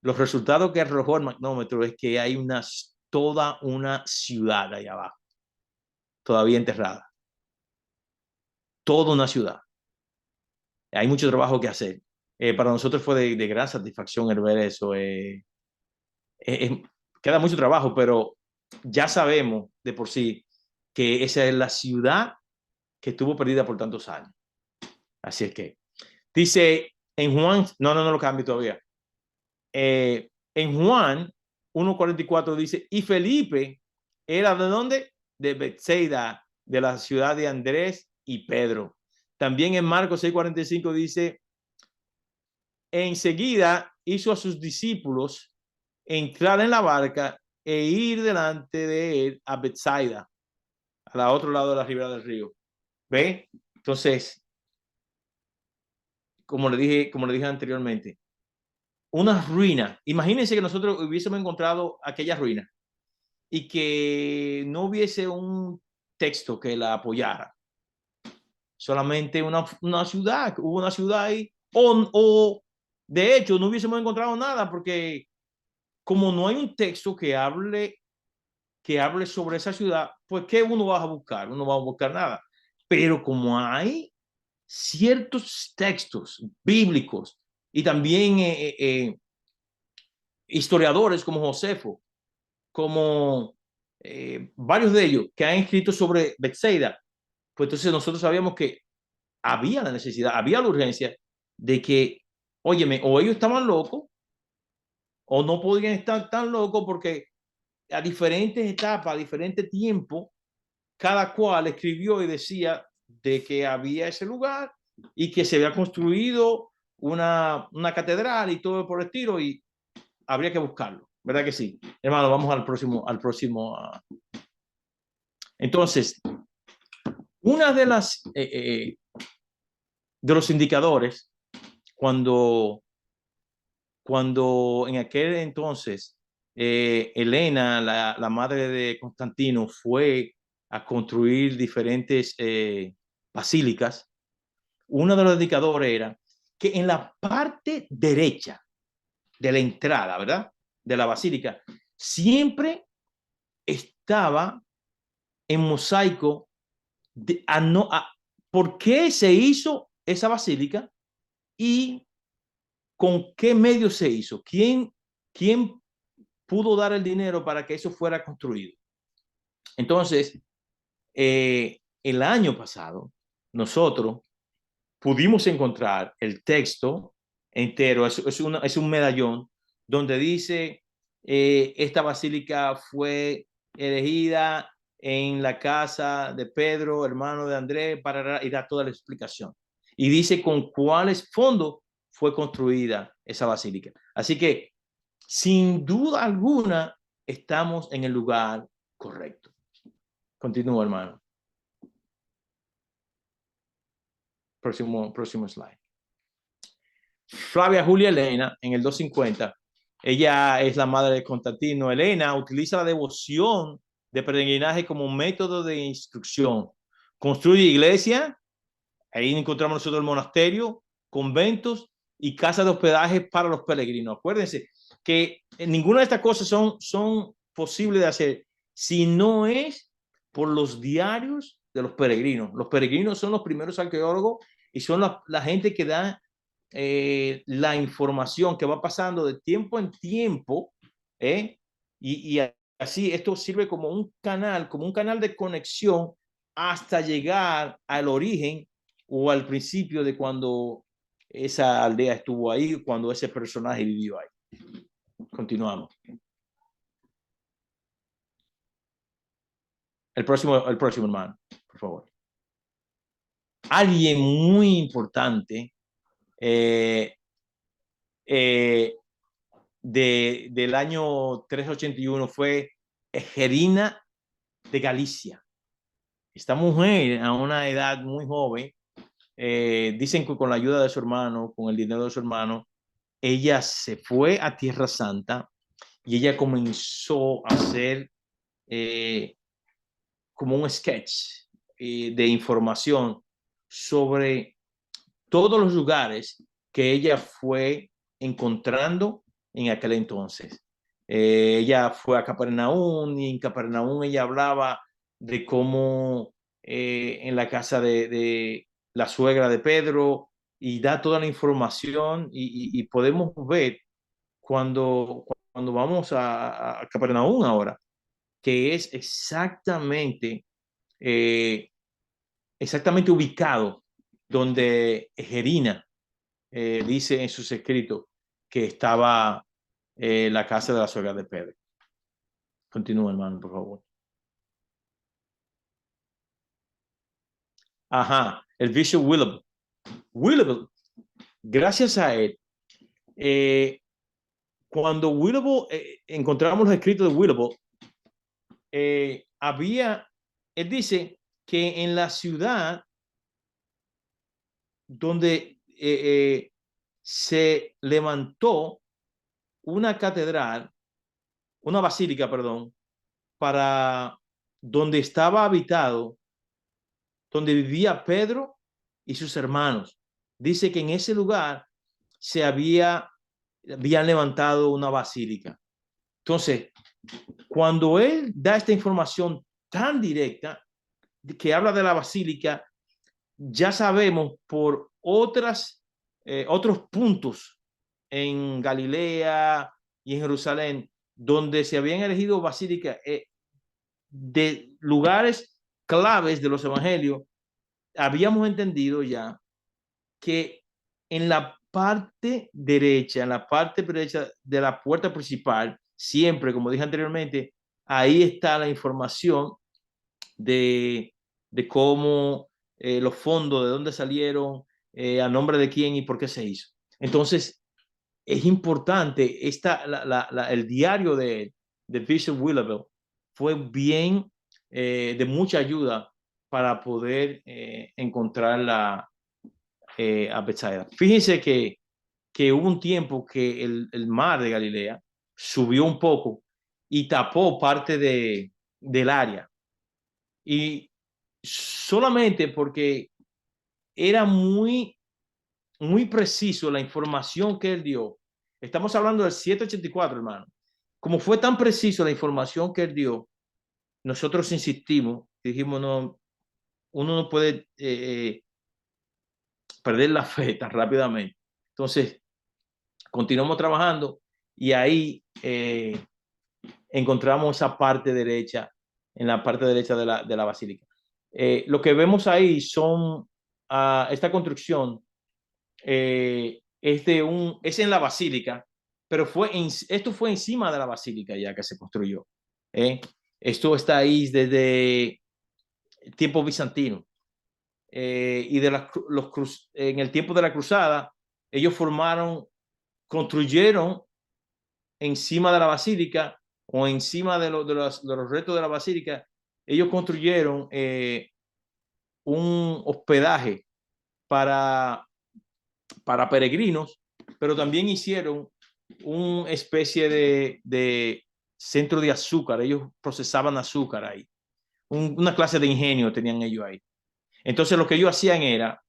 Los resultados que arrojó el magnómetro es que hay toda una ciudad allá abajo, todavía enterrada. Toda una ciudad. Hay mucho trabajo que hacer. Para nosotros fue de gran satisfacción el ver eso. Queda mucho trabajo, pero ya sabemos de por sí que esa es la ciudad que estuvo perdida por tantos años. Así es que dice en Juan, no lo cambio todavía. En Juan 1:44 dice, y Felipe era ¿de dónde? De Betsaida, de la ciudad de Andrés y Pedro. También en Marcos 6:45 dice, enseguida hizo a sus discípulos entrar en la barca e ir delante de él a Betsaida, al otro lado de la ribera del río. ¿Ve? Entonces, como le dije anteriormente, una ruina. Imagínense que nosotros hubiésemos encontrado aquella ruina y que no hubiese un texto que la apoyara. Solamente una ciudad, hubo una ciudad ahí. O de hecho no hubiésemos encontrado nada porque como no hay un texto que hable sobre esa ciudad, pues ¿qué uno va a buscar? Uno va a buscar nada. Pero como hay ciertos textos bíblicos y también historiadores como Josefo, como varios de ellos que han escrito sobre Betsaida, pues entonces nosotros sabíamos que había la necesidad, había la urgencia de que, óyeme, o ellos estaban locos o no podían estar tan locos porque a diferentes etapas, a diferentes tiempos, cada cual escribió y decía de que había ese lugar y que se había construido una catedral y todo por el estilo y habría que buscarlo, ¿verdad que sí? Hermano, vamos al próximo. Entonces, una de los indicadores cuando en aquel entonces Helena, la madre de Constantino, fue a construir diferentes basílicas, uno de los indicadores era que en la parte derecha de la entrada, ¿verdad? De la basílica, siempre estaba en mosaico por qué se hizo esa basílica y con qué medio se hizo. ¿Quién pudo dar el dinero para que eso fuera construido? Entonces, el año pasado, nosotros pudimos encontrar el texto entero, es un medallón, donde dice, esta basílica fue elegida en la casa de Pedro, hermano de Andrés, y da toda la explicación. Y dice con cuáles fondos fue construida esa basílica. Así que, sin duda alguna, estamos en el lugar correcto. Continúa, hermano. Próximo slide. Flavia Julia Elena, en el 250, ella es la madre de Constantino. Elena utiliza la devoción de peregrinaje como método de instrucción. Construye iglesia, ahí encontramos nosotros el monasterio, conventos y casas de hospedaje para los peregrinos. Acuérdense que ninguna de estas cosas son posibles de hacer si no es por los diarios de los peregrinos. Los peregrinos son los primeros arqueólogos y son la gente que da la información que va pasando de tiempo en tiempo, y así esto sirve como un canal de conexión hasta llegar al origen o al principio de cuando esa aldea estuvo ahí, cuando ese personaje vivió ahí. Continuamos. El próximo hermano, por favor. Alguien muy importante del año 381 fue Egerina de Galicia. Esta mujer a una edad muy joven, dicen que con la ayuda de su hermano, con el dinero de su hermano, ella se fue a Tierra Santa y ella comenzó a hacer como un sketch de información sobre todos los lugares que ella fue encontrando en aquel entonces. Ella fue a Capernaum y en Capernaum ella hablaba de cómo en la casa de la suegra de Pedro, y da toda la información y podemos ver cuando vamos a Capernaum ahora, que es exactamente ubicado donde Gerina dice en sus escritos que estaba la casa de la suegra de Pedro. Continúa, hermano, por favor. Ajá, el Bishop Willable. Willable, gracias a él, cuando Willable, encontramos los escritos de Willable, él dice que en la ciudad donde se levantó una catedral, una basílica, perdón, para donde estaba habitado, donde vivía Pedro y sus hermanos. Dice que en ese lugar se habían levantado una basílica. Entonces, cuando él da esta información tan directa, que habla de la basílica, ya sabemos por otros puntos en Galilea y en Jerusalén, donde se habían elegido basílicas de lugares claves de los evangelios, habíamos entendido ya que en la parte derecha de la puerta principal, siempre, como dije anteriormente, ahí está la información de cómo los fondos, de dónde salieron, a nombre de quién y por qué se hizo. Entonces, es importante, el diario de Bishop Willable fue bien de mucha ayuda para poder encontrar a Bethsaida. Fíjense que hubo un tiempo que el mar de Galilea subió un poco y tapó parte del área. Y solamente porque era muy, muy preciso la información que él dio. Estamos hablando del 784, hermano. Como fue tan preciso la información que él dio, nosotros insistimos, dijimos, no, uno no puede perder la fe tan rápidamente. Entonces, continuamos trabajando y ahí encontramos esa parte derecha, en la parte derecha de la basílica. Lo que vemos ahí son esta construcción es en la basílica, pero esto fue encima de la basílica ya que se construyó. Esto está ahí desde el tiempo bizantino. Y en el tiempo de la cruzada, ellos construyeron encima de la basílica o encima de los restos de la basílica, ellos construyeron un hospedaje para peregrinos, pero también hicieron una especie de centro de azúcar. Ellos procesaban azúcar ahí. Una clase de ingenio tenían ellos ahí. Entonces lo que ellos hacían era,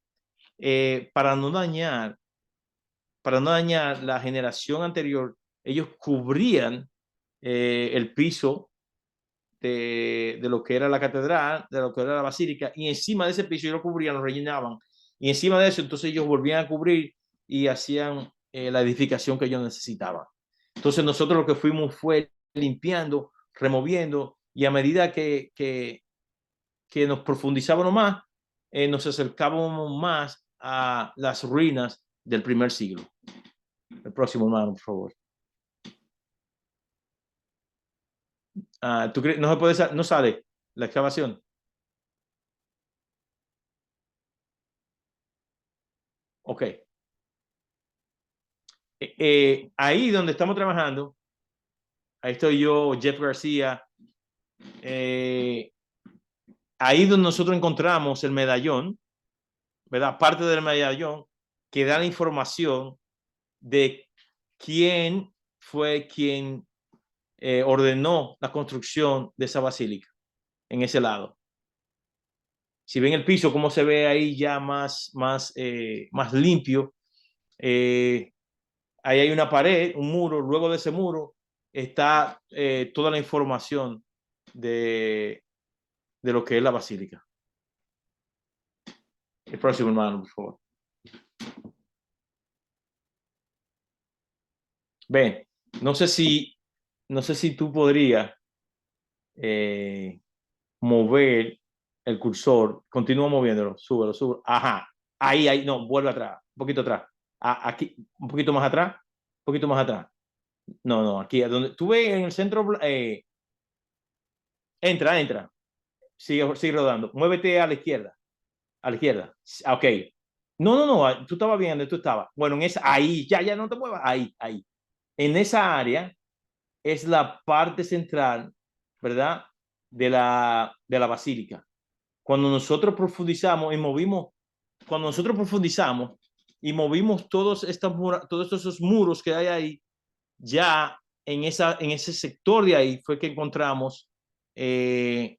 para no dañar la generación anterior, ellos cubrían el piso de lo que era la catedral, de lo que era la basílica, y encima de ese piso ellos lo cubrían, lo rellenaban, y encima de eso entonces ellos volvían a cubrir y hacían la edificación que ellos necesitaban. Entonces nosotros lo que fuimos fue limpiando, removiendo, y a medida que nos profundizábamos más, nos acercábamos más a las ruinas del primer siglo. El próximo, hermano, por favor. ¿Tú crees? No se puede, no sale la excavación. Ok. Ahí donde estamos trabajando, ahí estoy yo, Jeff García. Ahí donde nosotros encontramos el medallón, ¿verdad? Parte del medallón que da la información de quién fue quien ordenó la construcción de esa basílica en ese lado. Si ven el piso, cómo se ve ahí ya más limpio. Ahí hay una pared, un muro. Luego de ese muro está toda la información de lo que es la basílica. El próximo, hermano, por favor. Ven, no sé si tú podrías mover el cursor, continúa moviéndolo, súbelo, súbelo. Ajá, ahí, no, vuelve atrás, un poquito atrás. Aquí, un poquito más atrás, un poquito más atrás. No, aquí, donde tú ves en el centro, entra, sigue rodando, muévete a la izquierda, ok. No, tú estabas bien donde tú estabas. Bueno, en esa, ahí, ya no te muevas, ahí. En esa área es la parte central, ¿verdad? De la basílica. Cuando nosotros profundizamos y movimos, cuando nosotros profundizamos y movimos todos esos muros que hay ahí, ya en ese sector de ahí fue que encontramos el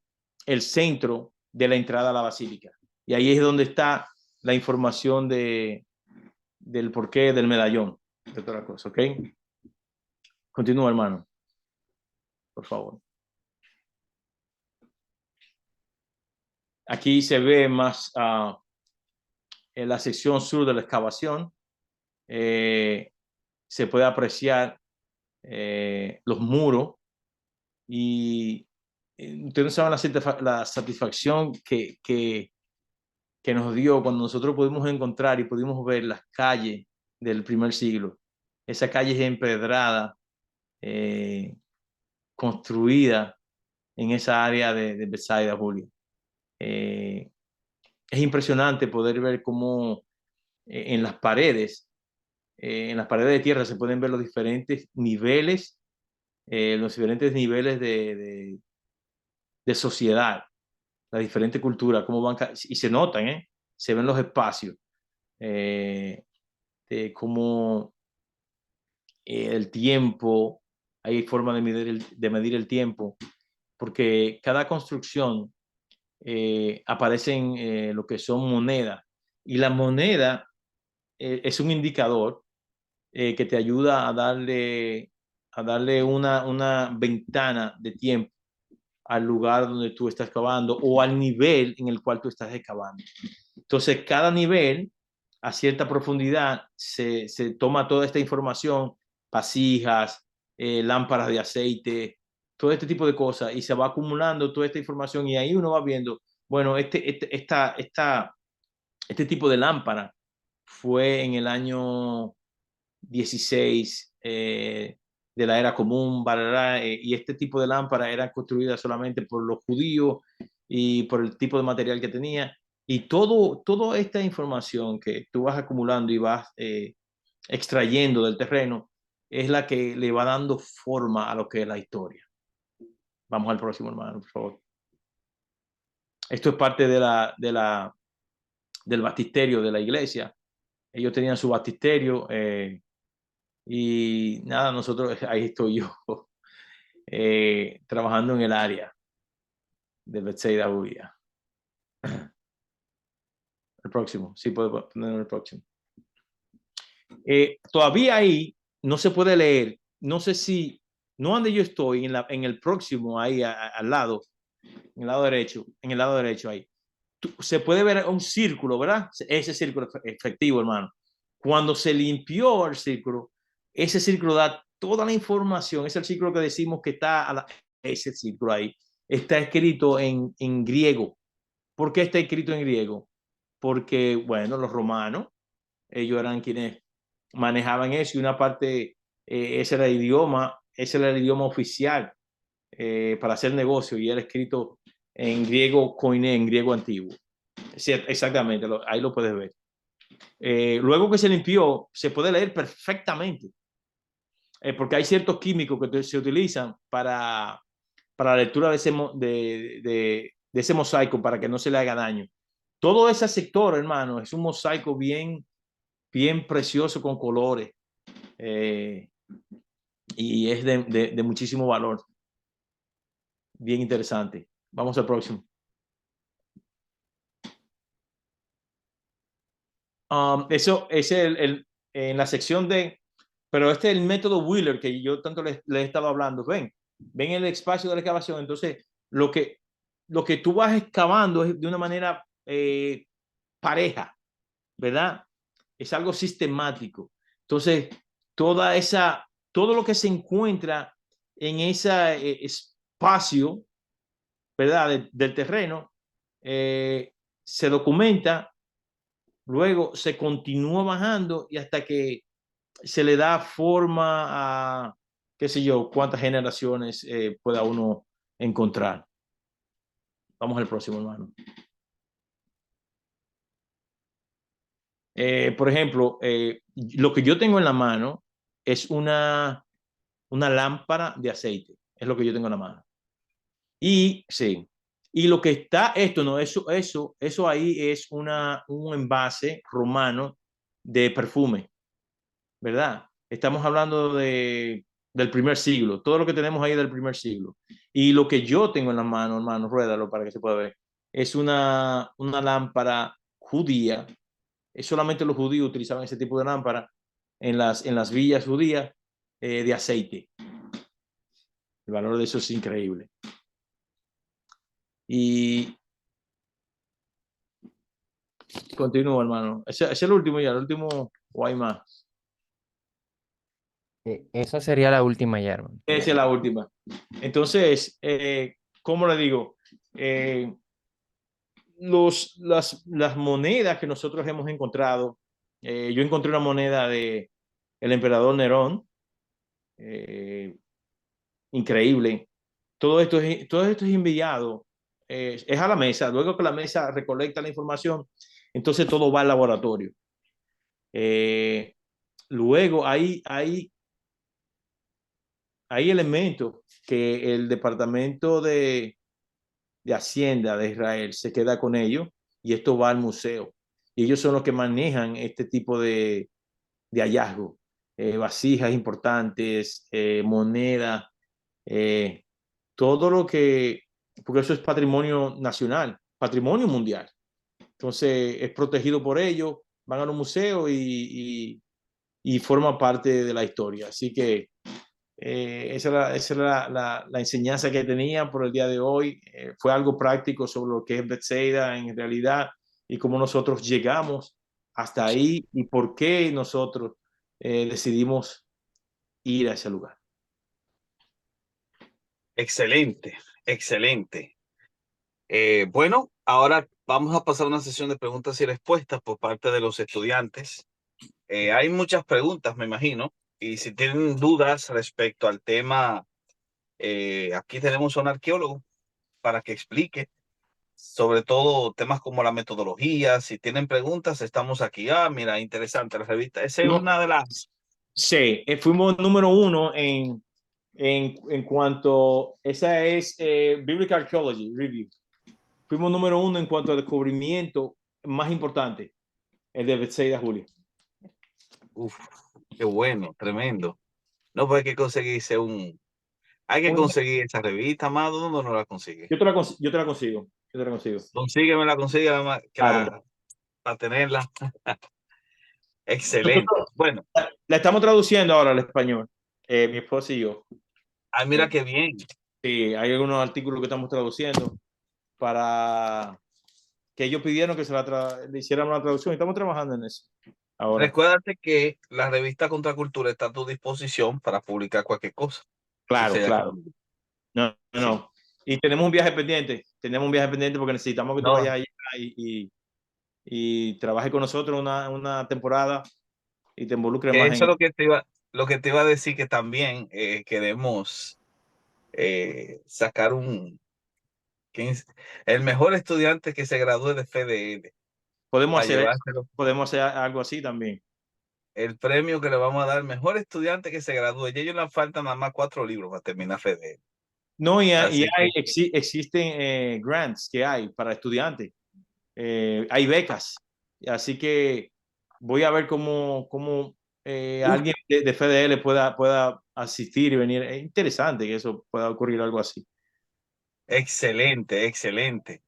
centro de la entrada a la basílica. Y ahí es donde está la información del porqué del medallón, de toda la cosa, ¿ok? Continúa, hermano, por favor. Aquí se ve más en la sección sur de la excavación. Se puede apreciar los muros y ustedes saben la satisfacción que nos dio cuando nosotros pudimos encontrar y pudimos ver las calles del primer siglo. Esa calle es empedrada, construida en esa área de Bethsaida, Julio. Es impresionante poder ver cómo en las paredes de tierra se pueden ver los diferentes niveles de sociedad, la diferente cultura, cómo van, y se notan, se ven los espacios, de cómo el tiempo, hay forma de medir el tiempo, porque cada construcción aparecen lo que son monedas, y la moneda es un indicador que te ayuda a darle una ventana de tiempo al lugar donde tú estás excavando o al nivel en el cual tú estás excavando. Entonces, cada nivel, a cierta profundidad, se toma toda esta información, vasijas, lámparas de aceite, todo este tipo de cosas, y se va acumulando toda esta información y ahí uno va viendo, bueno, este tipo de lámpara fue en el año 16 de la era común, y este tipo de lámpara era construida solamente por los judíos y por el tipo de material que tenía. Y toda esta información que tú vas acumulando y vas extrayendo del terreno es la que le va dando forma a lo que es la historia. Vamos al próximo, hermano, por favor. Esto es parte del baptisterio de la iglesia. Ellos tenían su baptisterio. Y nada, nosotros, ahí estoy yo, trabajando en el área de Bethsaida, Julia. El próximo, sí puedo poner el próximo. Todavía ahí no se puede leer, no sé si, no donde yo estoy, en el próximo, ahí al lado, en el lado derecho ahí. Se puede ver un círculo, ¿verdad? Ese círculo efectivo, hermano. Cuando se limpió el círculo, ese círculo da toda la información, es el círculo que decimos que está, ese círculo ahí, está escrito en griego. ¿Por qué está escrito en griego? Porque, bueno, los romanos, ellos eran quienes manejaban eso y una parte, ese era el idioma oficial para hacer negocio y era escrito en griego koiné, en griego antiguo. Sí, exactamente, ahí lo puedes ver. Luego que se limpió, se puede leer perfectamente, porque hay ciertos químicos que se utilizan para la lectura de ese mosaico para que no se le haga daño. Todo ese sector, hermano, es un mosaico bien precioso con colores y es de muchísimo valor. Bien interesante. Vamos al próximo. Eso es en la sección pero este es el método Wheeler que yo tanto le he estado hablando. Ven el espacio de la excavación. Entonces, lo que tú vas excavando es de una manera pareja, ¿verdad? Es algo sistemático. Entonces, todo lo que se encuentra en ese espacio ¿verdad? Del terreno, se documenta, luego se continúa bajando y hasta que se le da forma a, qué sé yo, cuántas generaciones pueda uno encontrar. Vamos al próximo, hermano. Por ejemplo, lo que yo tengo en la mano es una lámpara de aceite. Es lo que yo tengo en la mano. Y sí. Y lo que está, esto no, eso ahí es un envase romano de perfume, ¿verdad? Estamos hablando del primer siglo. Todo lo que tenemos ahí del primer siglo. Y lo que yo tengo en la mano, hermano, ruédalo para que se pueda ver, es una lámpara judía. Solamente los judíos utilizaban ese tipo de lámpara en las villas judías de aceite. El valor de eso es increíble. Y continúo, hermano. Ese es el último ya, el último o hay más. Esa sería la última ya, hermano. Esa es la última. Entonces, ¿cómo le digo? Las monedas que nosotros hemos encontrado, yo encontré una moneda de el emperador Nerón, increíble. Todo esto es enviado, es a la mesa. Luego que la mesa recolecta la información, entonces todo va al laboratorio. Eh, Luego hay elementos que el Departamento de Hacienda de Israel se queda con ellos y esto va al museo. Y ellos son los que manejan este tipo de hallazgos. Vasijas importantes, monedas, eh, todo lo que, porque eso es patrimonio nacional, patrimonio mundial. Entonces es protegido por ellos, van a un museo y forma parte de la historia. Así que esa era la enseñanza que tenía por el día de hoy. Fue algo práctico sobre lo que es Bethsaida en realidad y cómo nosotros llegamos hasta ahí y por qué nosotros decidimos ir a ese lugar. Excelente, excelente. Bueno, ahora vamos a pasar a una sesión de preguntas y respuestas por parte de los estudiantes. Hay muchas preguntas, me imagino, y si tienen dudas respecto al tema, aquí tenemos a un arqueólogo para que explique, sobre todo temas como la metodología. Si tienen preguntas, estamos aquí. Ah, mira, interesante la revista. Esa es No, una de las... sí, fuimos número uno en cuanto, esa es Biblical Archaeology Review. Fuimos número uno en cuanto al descubrimiento más importante, el de Bethsaida, Julio. Uf, qué bueno, tremendo. No, pues hay que conseguirse un... Hay que conseguir esa revista, Amado. ¿Dónde no la consigue? Yo te la consigo. Yo te la consigo. Consíguemela, consíguemela Claro. para tenerla. Excelente. Bueno, La estamos traduciendo ahora al español, mi esposa y yo. ay, mira qué bien. Sí, hay algunos artículos que estamos traduciendo para que ellos pidieron que le hicieran una traducción y estamos trabajando en eso ahora. Recuérdate que la revista Contracultura está a tu disposición para publicar cualquier cosa. Claro, Sea, claro. No. sí. Y tenemos un viaje pendiente. Tenemos un viaje pendiente porque necesitamos que tú No, vayas allá y trabajes con nosotros una temporada y te involucres que más eso en es lo que te iba a decir, que también queremos sacar el mejor estudiante que se gradúe de FDL podemos para hacer eso, llevárselo. podemos hacer algo así también. El premio que le vamos a dar al mejor estudiante que se gradúe. Ya ellos le faltan nada más 4 libros para terminar FDL. No, Así que existen grants que hay para estudiantes, hay becas, así que voy a ver cómo alguien de FDL pueda asistir y venir. Es interesante que eso pueda ocurrir algo así. excelente, excelente.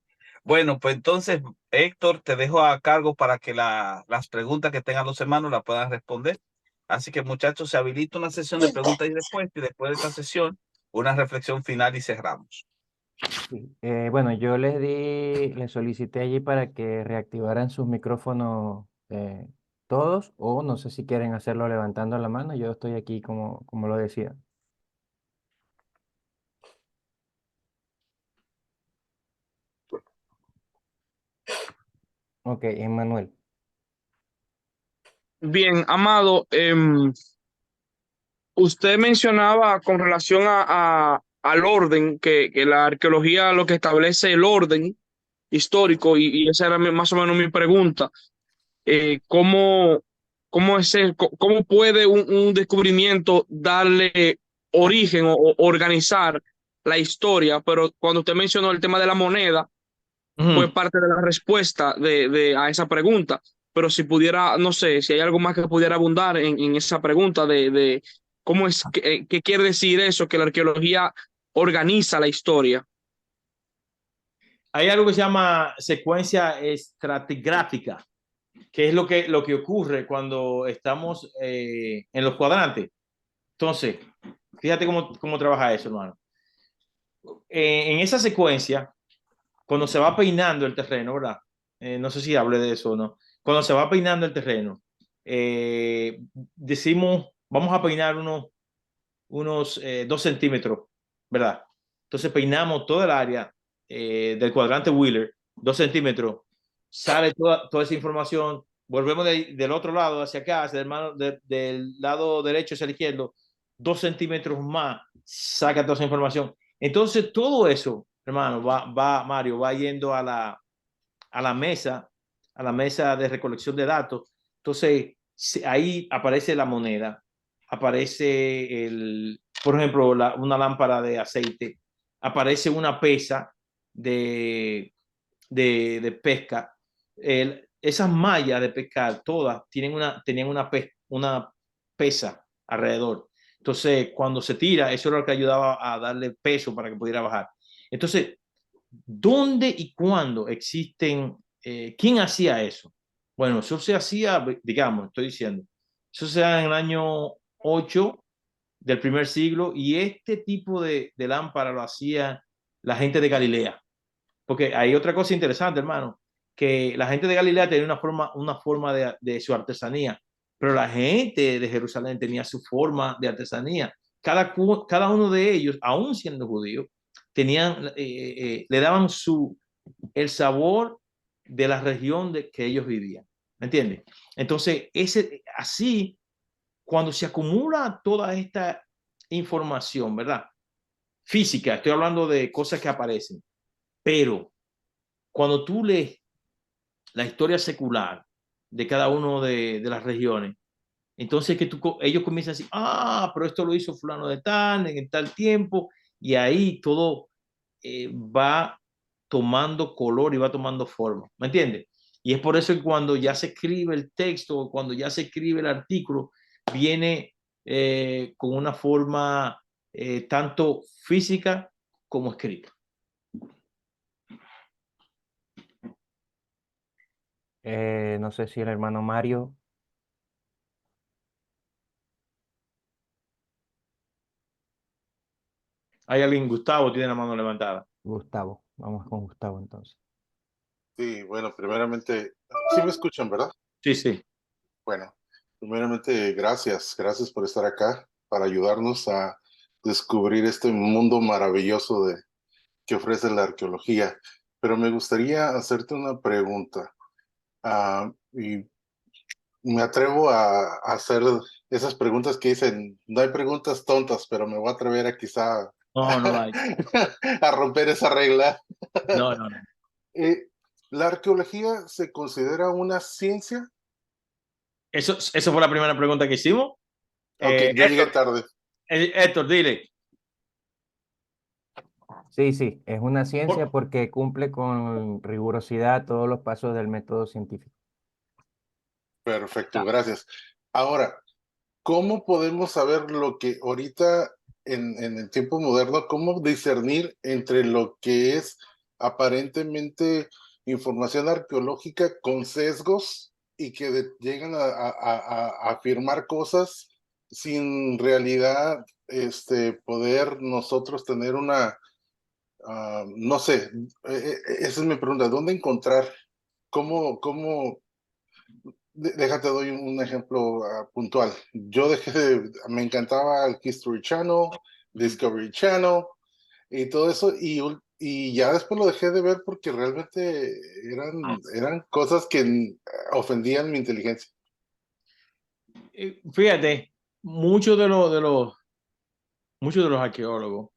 Bueno, pues entonces, Héctor, te dejo a cargo para que las preguntas que tengan los hermanos las puedan responder. Así que, muchachos, se habilita una sesión de preguntas y respuestas, y después de esta sesión, una reflexión final y cerramos. Sí. Bueno, yo les solicité allí para que reactivaran sus micrófonos todos, o no sé si quieren hacerlo levantando la mano, yo estoy aquí como lo decía. Ok, Emmanuel. Bien, Amado, usted mencionaba con relación al orden, que la arqueología lo que establece el orden histórico, y esa era más o menos mi pregunta. ¿Cómo, cómo puede un descubrimiento darle origen o organizar la historia? Pero cuando usted mencionó el tema de la moneda, fue Ujú. parte de la respuesta a esa pregunta. Pero si pudiera, no sé, si hay algo más que pudiera abundar en esa pregunta de cómo es, qué quiere decir eso, que la arqueología organiza la historia. Hay algo que se llama secuencia estratigráfica, que es lo que ocurre cuando estamos en los cuadrantes. Entonces, fíjate cómo trabaja eso, hermano. En esa secuencia, cuando se va peinando el terreno, ¿verdad? No sé si hablé de eso o no. Cuando se va peinando el terreno, decimos, vamos a peinar unos 2 centímetros, ¿verdad? Entonces peinamos toda el área del cuadrante Wheeler, 2 centímetros, sale toda esa información, volvemos del otro lado hacia acá, hacia del lado derecho hacia el izquierdo, 2 centímetros más, saca toda esa información. Entonces todo eso, hermano, Mario, va yendo a la mesa de recolección de datos. Entonces ahí aparece la moneda, aparece por ejemplo, una lámpara de aceite, aparece una pesa de, de pesca. Esas mallas de pescar, todas tenían una pesa alrededor. Entonces, cuando se tira, eso era lo que ayudaba a darle peso para que pudiera bajar. Entonces, ¿dónde y cuándo existen? ¿Quién hacía eso? Bueno, eso se hacía, digamos, estoy diciendo, eso se da en el año 8 del primer siglo y este tipo de lámpara lo hacía la gente de Galilea. Porque hay otra cosa interesante, hermano, que la gente de Galilea tenía una forma de su artesanía, pero la gente de Jerusalén tenía su forma de artesanía. Cada uno de ellos, aún siendo judíos, le daban el sabor de la región que ellos vivían. ¿Me entiendes? Entonces, así, cuando se acumula toda esta información, ¿verdad? Física, estoy hablando de cosas que aparecen, pero cuando tú lees la historia secular de cada uno de las regiones, entonces ellos comienzan a decir, pero esto lo hizo fulano de tal, en tal tiempo, y ahí todo va tomando color y va tomando forma, ¿me entiendes? Y es por eso que cuando ya se escribe el texto, cuando ya se escribe el artículo, viene con una forma tanto física como escrita. No sé si el hermano Mario, Hay alguien, Gustavo, tiene la mano levantada. Gustavo. Vamos con Gustavo entonces. Sí, bueno, primeramente, sí me escuchan, ¿verdad? Sí, sí. Bueno, primeramente, gracias por estar acá, para ayudarnos a descubrir este mundo maravilloso que ofrece la arqueología. Pero me gustaría hacerte una pregunta, y me atrevo a hacer esas preguntas que dicen, no hay preguntas tontas, pero me voy a atrever a quizá No, no hay. a romper esa regla. No, no, no. ¿La arqueología se considera una ciencia? Eso fue la primera pregunta que hicimos. Ok, yo llegué Héctor, tarde. Héctor, dile. Sí, sí, es una ciencia Por- porque cumple con rigurosidad todos los pasos del método científico. Perfecto, gracias. Ahora, ¿cómo podemos saber lo que ahorita en el tiempo moderno, cómo discernir entre lo que es aparentemente información arqueológica con sesgos y que llegan a afirmar cosas sin realidad poder nosotros tener no sé, esa es mi pregunta, ¿dónde encontrar? ¿Cómo Déjate doy un ejemplo puntual. Me encantaba el History Channel, Discovery Channel y todo eso, y y ya después lo dejé de ver porque realmente eran cosas que ofendían mi inteligencia. Fíjate, muchos de los arqueólogos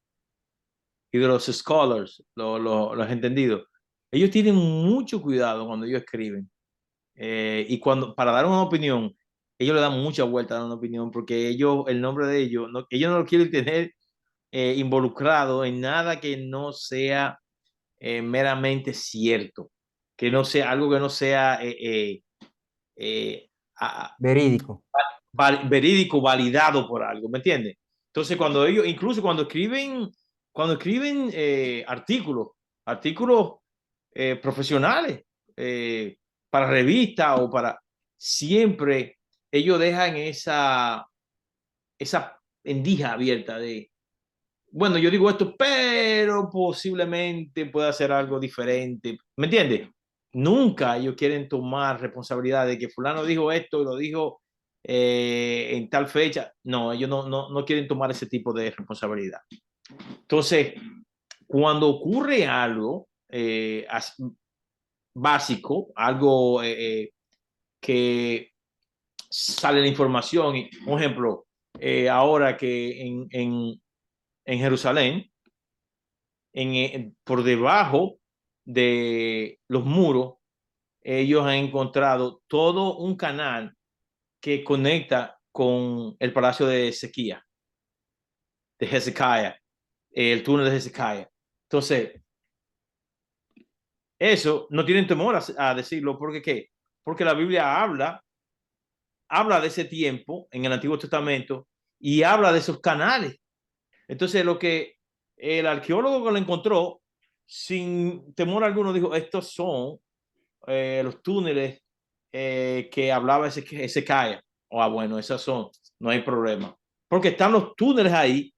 y de los scholars, los entendidos, ellos tienen mucho cuidado cuando ellos escriben. Y para dar una opinión, ellos le dan mucha vuelta a dar una opinión porque el nombre de ellos no lo quieren tener involucrado en nada que no sea meramente cierto, que no sea algo que no sea eh, a- Verídico. verídico, validado por algo, ¿me entiendes? Entonces, incluso cuando escriben artículos profesionales para revistas siempre ellos dejan esa endija abierta bueno, yo digo esto, pero posiblemente pueda ser algo diferente. ¿Me entiendes? Nunca ellos quieren tomar responsabilidad de que fulano dijo esto y lo dijo en tal fecha. No, ellos no quieren tomar ese tipo de responsabilidad. Entonces, cuando ocurre algo básico, algo que sale la información, un ejemplo, ahora que en Jerusalén, por debajo de los muros, ellos han encontrado todo un canal que conecta con el palacio de Hezekiah, el túnel de Hezekiah. Entonces, eso no tienen temor a decirlo, porque ¿qué? Porque la Biblia habla de ese tiempo en el Antiguo Testamento y habla de esos canales. Entonces, lo que el arqueólogo que lo encontró, sin temor alguno, dijo, estos son los túneles que hablaba ese Kaya. Bueno, esas son, no hay problema. Porque están los túneles ahí,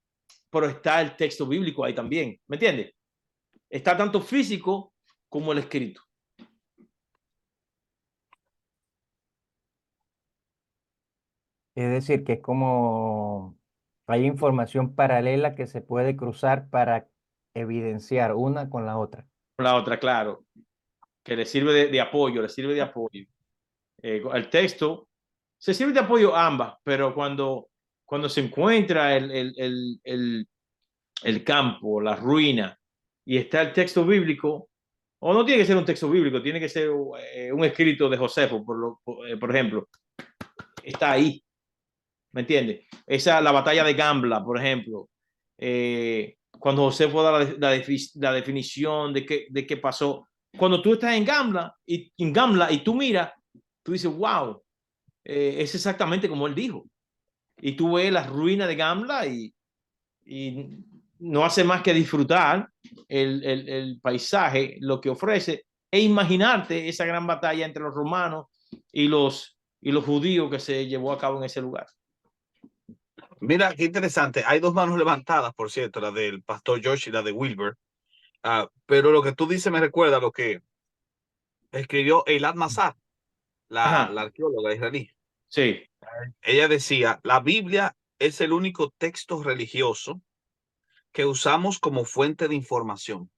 pero está el texto bíblico ahí también. ¿Me entiendes? Está tanto físico como el escrito. Es decir, que es como hay información paralela que se puede cruzar para evidenciar una con la otra. La otra, claro, que le sirve de apoyo, le sirve de apoyo. El texto se sirve de apoyo ambas, pero cuando se encuentra el campo, la ruina, y está el texto bíblico, o no tiene que ser un texto bíblico, tiene que ser un escrito de Josefo, por ejemplo, está ahí, ¿me entiendes? La batalla de Gambla, por ejemplo, cuando Josefo da la definición de qué pasó. Cuando tú estás en Gambla y tú miras, tú dices, wow, es exactamente como él dijo. Y tú ves las ruinas de Gambla y no hace más que disfrutar el paisaje, lo que ofrece, e imaginarte esa gran batalla entre los romanos y los judíos que se llevó a cabo en ese lugar. Mira, qué interesante. Hay dos manos levantadas, por cierto, la del pastor Josh y la de Wilber. Pero lo que tú dices me recuerda a lo que escribió Eilat Mazar, la Ajá, arqueóloga israelí. sí. Ella decía, la Biblia es el único texto religioso que usamos como fuente de información.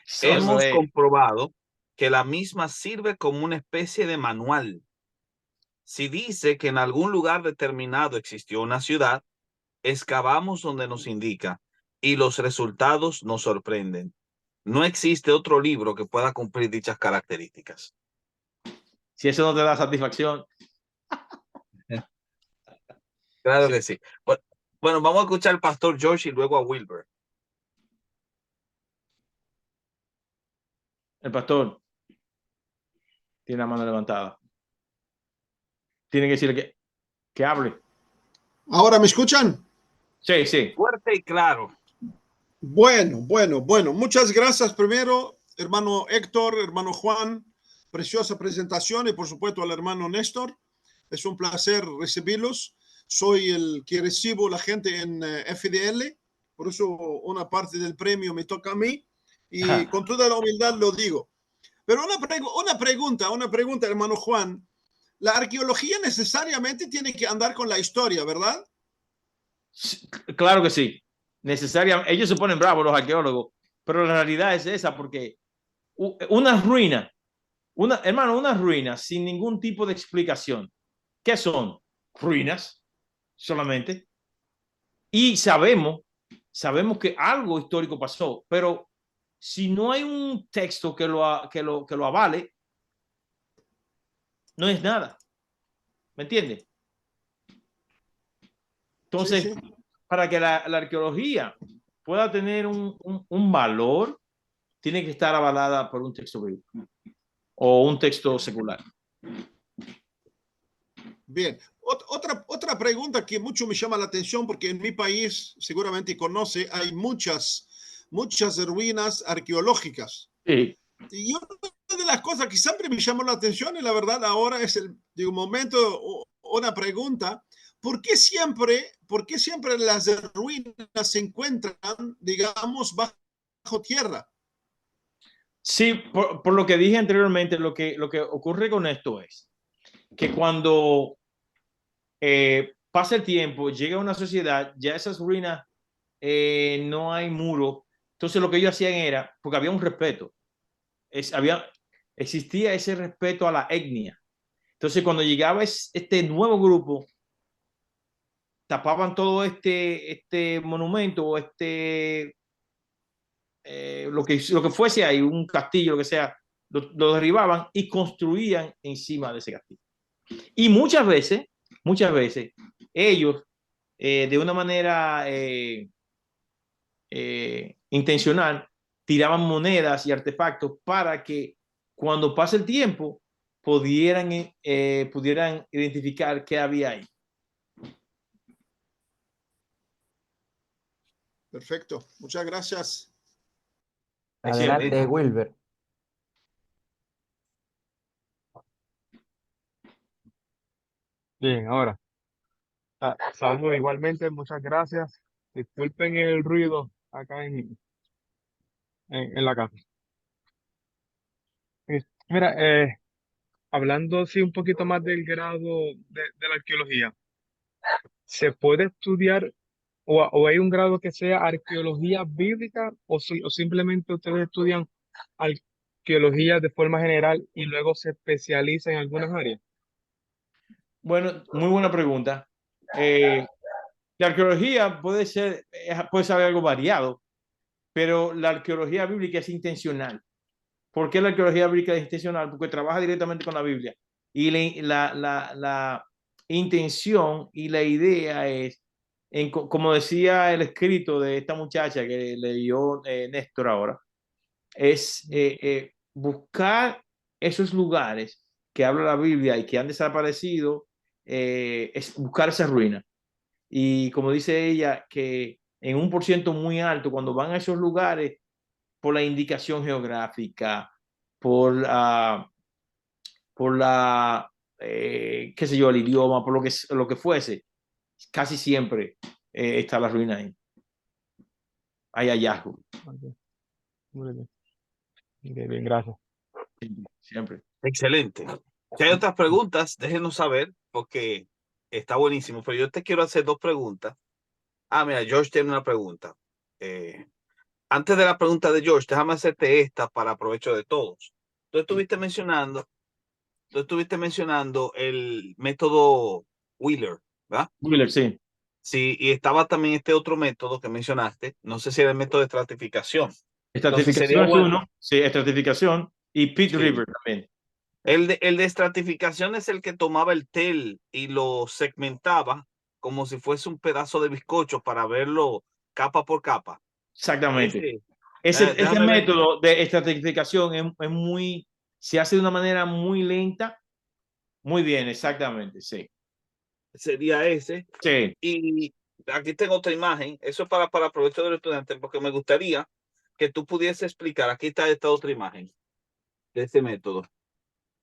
Eso Hemos es. comprobado que la misma sirve como una especie de manual. Si dice que en algún lugar determinado existió una ciudad, excavamos donde nos indica y los resultados nos sorprenden. No existe otro libro que pueda cumplir dichas características. Si eso no te da satisfacción. Claro Sí. que sí. Bueno, vamos a escuchar al pastor Josh y luego a Wilber. El pastor tiene la mano levantada. Tiene que decirle que hable. ¿Ahora me escuchan? Sí, sí. Fuerte y claro. Bueno. Muchas gracias primero, hermano Héctor, hermano Juan. Preciosa presentación y por supuesto al hermano Néstor. Es un placer recibirlos. Soy el que recibo la gente en FDL, por eso una parte del premio me toca a mí y con toda la humildad lo digo. Pero una pregunta, hermano Juan. La arqueología necesariamente tiene que andar con la historia, ¿verdad? Claro que sí. Necesariamente. Ellos se ponen bravos, los arqueólogos, pero la realidad es esa, porque una ruina, hermano, una ruina sin ningún tipo de explicación. ¿Qué son? Ruinas solamente. Y sabemos que algo histórico pasó, pero si no hay un texto que lo avale, no es nada. ¿Me entiendes? Entonces, Sí, sí. para que la arqueología pueda tener un valor, tiene que estar avalada por un texto bíblico o un texto secular. Bien. Otra pregunta que mucho me llama la atención, porque en mi país, seguramente conoce, hay muchas ruinas arqueológicas. Sí. Y una de las cosas que siempre me llamó la atención, y la verdad ahora es el momento, una pregunta, ¿por qué siempre las ruinas se encuentran, digamos, bajo tierra? Sí, por lo que dije anteriormente, lo que ocurre con esto es que cuando pasa el tiempo, llega a una sociedad, ya esas ruinas no hay muro. Entonces lo que ellos hacían era, porque había un respeto, existía ese respeto a la etnia. Entonces cuando llegaba este nuevo grupo, tapaban todo este monumento o lo que fuese ahí, un castillo, lo que sea, lo derribaban y construían encima de ese castillo. Y muchas veces, ellos, de una manera intencional, tiraban monedas y artefactos para que cuando pase el tiempo pudieran identificar qué había ahí. Perfecto. Muchas gracias. Adelante, Wilber. Bien, ahora. Saludos igualmente, muchas gracias. Disculpen el ruido acá en la casa. Mira, hablando sí un poquito más del grado de la arqueología, ¿se puede estudiar o hay un grado que sea arqueología bíblica o simplemente ustedes estudian arqueología de forma general y luego se especializan en algunas áreas? Bueno, muy buena pregunta. La arqueología puede ser algo variado, pero la arqueología bíblica es intencional. ¿Por qué la arqueología bíblica es intencional? Porque trabaja directamente con la Biblia. Y la intención y la idea es, como decía el escrito de esta muchacha que leyó Néstor ahora, es buscar esos lugares que habla la Biblia y que han desaparecido, es buscar esas ruinas. Y como dice ella, que en un por ciento muy alto, cuando van a esos lugares, por la indicación geográfica, por qué sé yo, el idioma, por lo que fuese, casi siempre está la ruina ahí. Hay hallazgo. Ok, muy bien. Ok, bien, gracias. Siempre. Excelente. Si hay otras preguntas, déjenos saber, porque está buenísimo. Pero yo te quiero hacer dos preguntas. Mira, George tiene una pregunta. Antes de la pregunta de George, déjame hacerte esta para provecho de todos. Tú estuviste mencionando el método Wheeler, ¿verdad? Wheeler, sí. Sí, y estaba también este otro método que mencionaste. No sé si era el método de estratificación. Entonces sería Estratificación es bueno. uno, sí, estratificación y Pit Sí. River también. El de estratificación es el que tomaba el tel y lo segmentaba como si fuese un pedazo de bizcocho para verlo capa por capa. Exactamente. Ese, Ese déjame ver. método de estratificación se hace de una manera muy lenta. Muy bien, exactamente, sí. Sería ese. Sí. Y aquí tengo otra imagen. Eso es para provecho de los estudiantes, porque me gustaría que tú pudieses explicar. Aquí está esta otra imagen de ese método.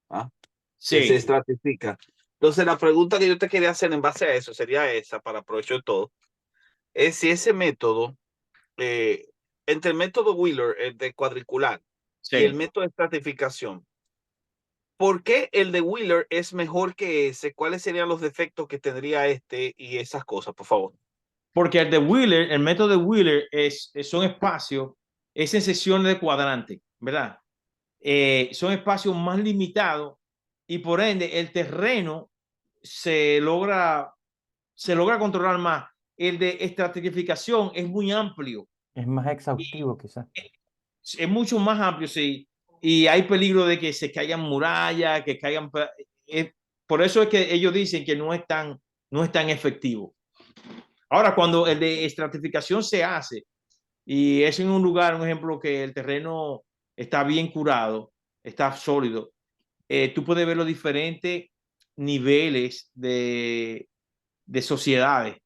Que se Sí. estratifica. Entonces, la pregunta que yo te quería hacer en base a eso sería esa, para provecho de todo, es si ese método, entre el método Wheeler, el de cuadricular, y el Sí. método de estratificación, ¿por qué el de Wheeler es mejor que ese? ¿Cuáles serían los defectos que tendría este y esas cosas, por favor? Porque el método de Wheeler son espacios es en secciones de cuadrante, ¿verdad? Son espacios más limitados y por ende el terreno se logra controlar más. El de estratificación es muy amplio. Es más exhaustivo, quizás. Es mucho más amplio, sí. Y hay peligro de que se caigan murallas, que caigan... por eso es que ellos dicen que no es tan efectivo. Ahora, cuando el de estratificación se hace, y es en un lugar, un ejemplo, que el terreno está bien curado, está sólido, tú puedes ver los diferentes niveles de sociedades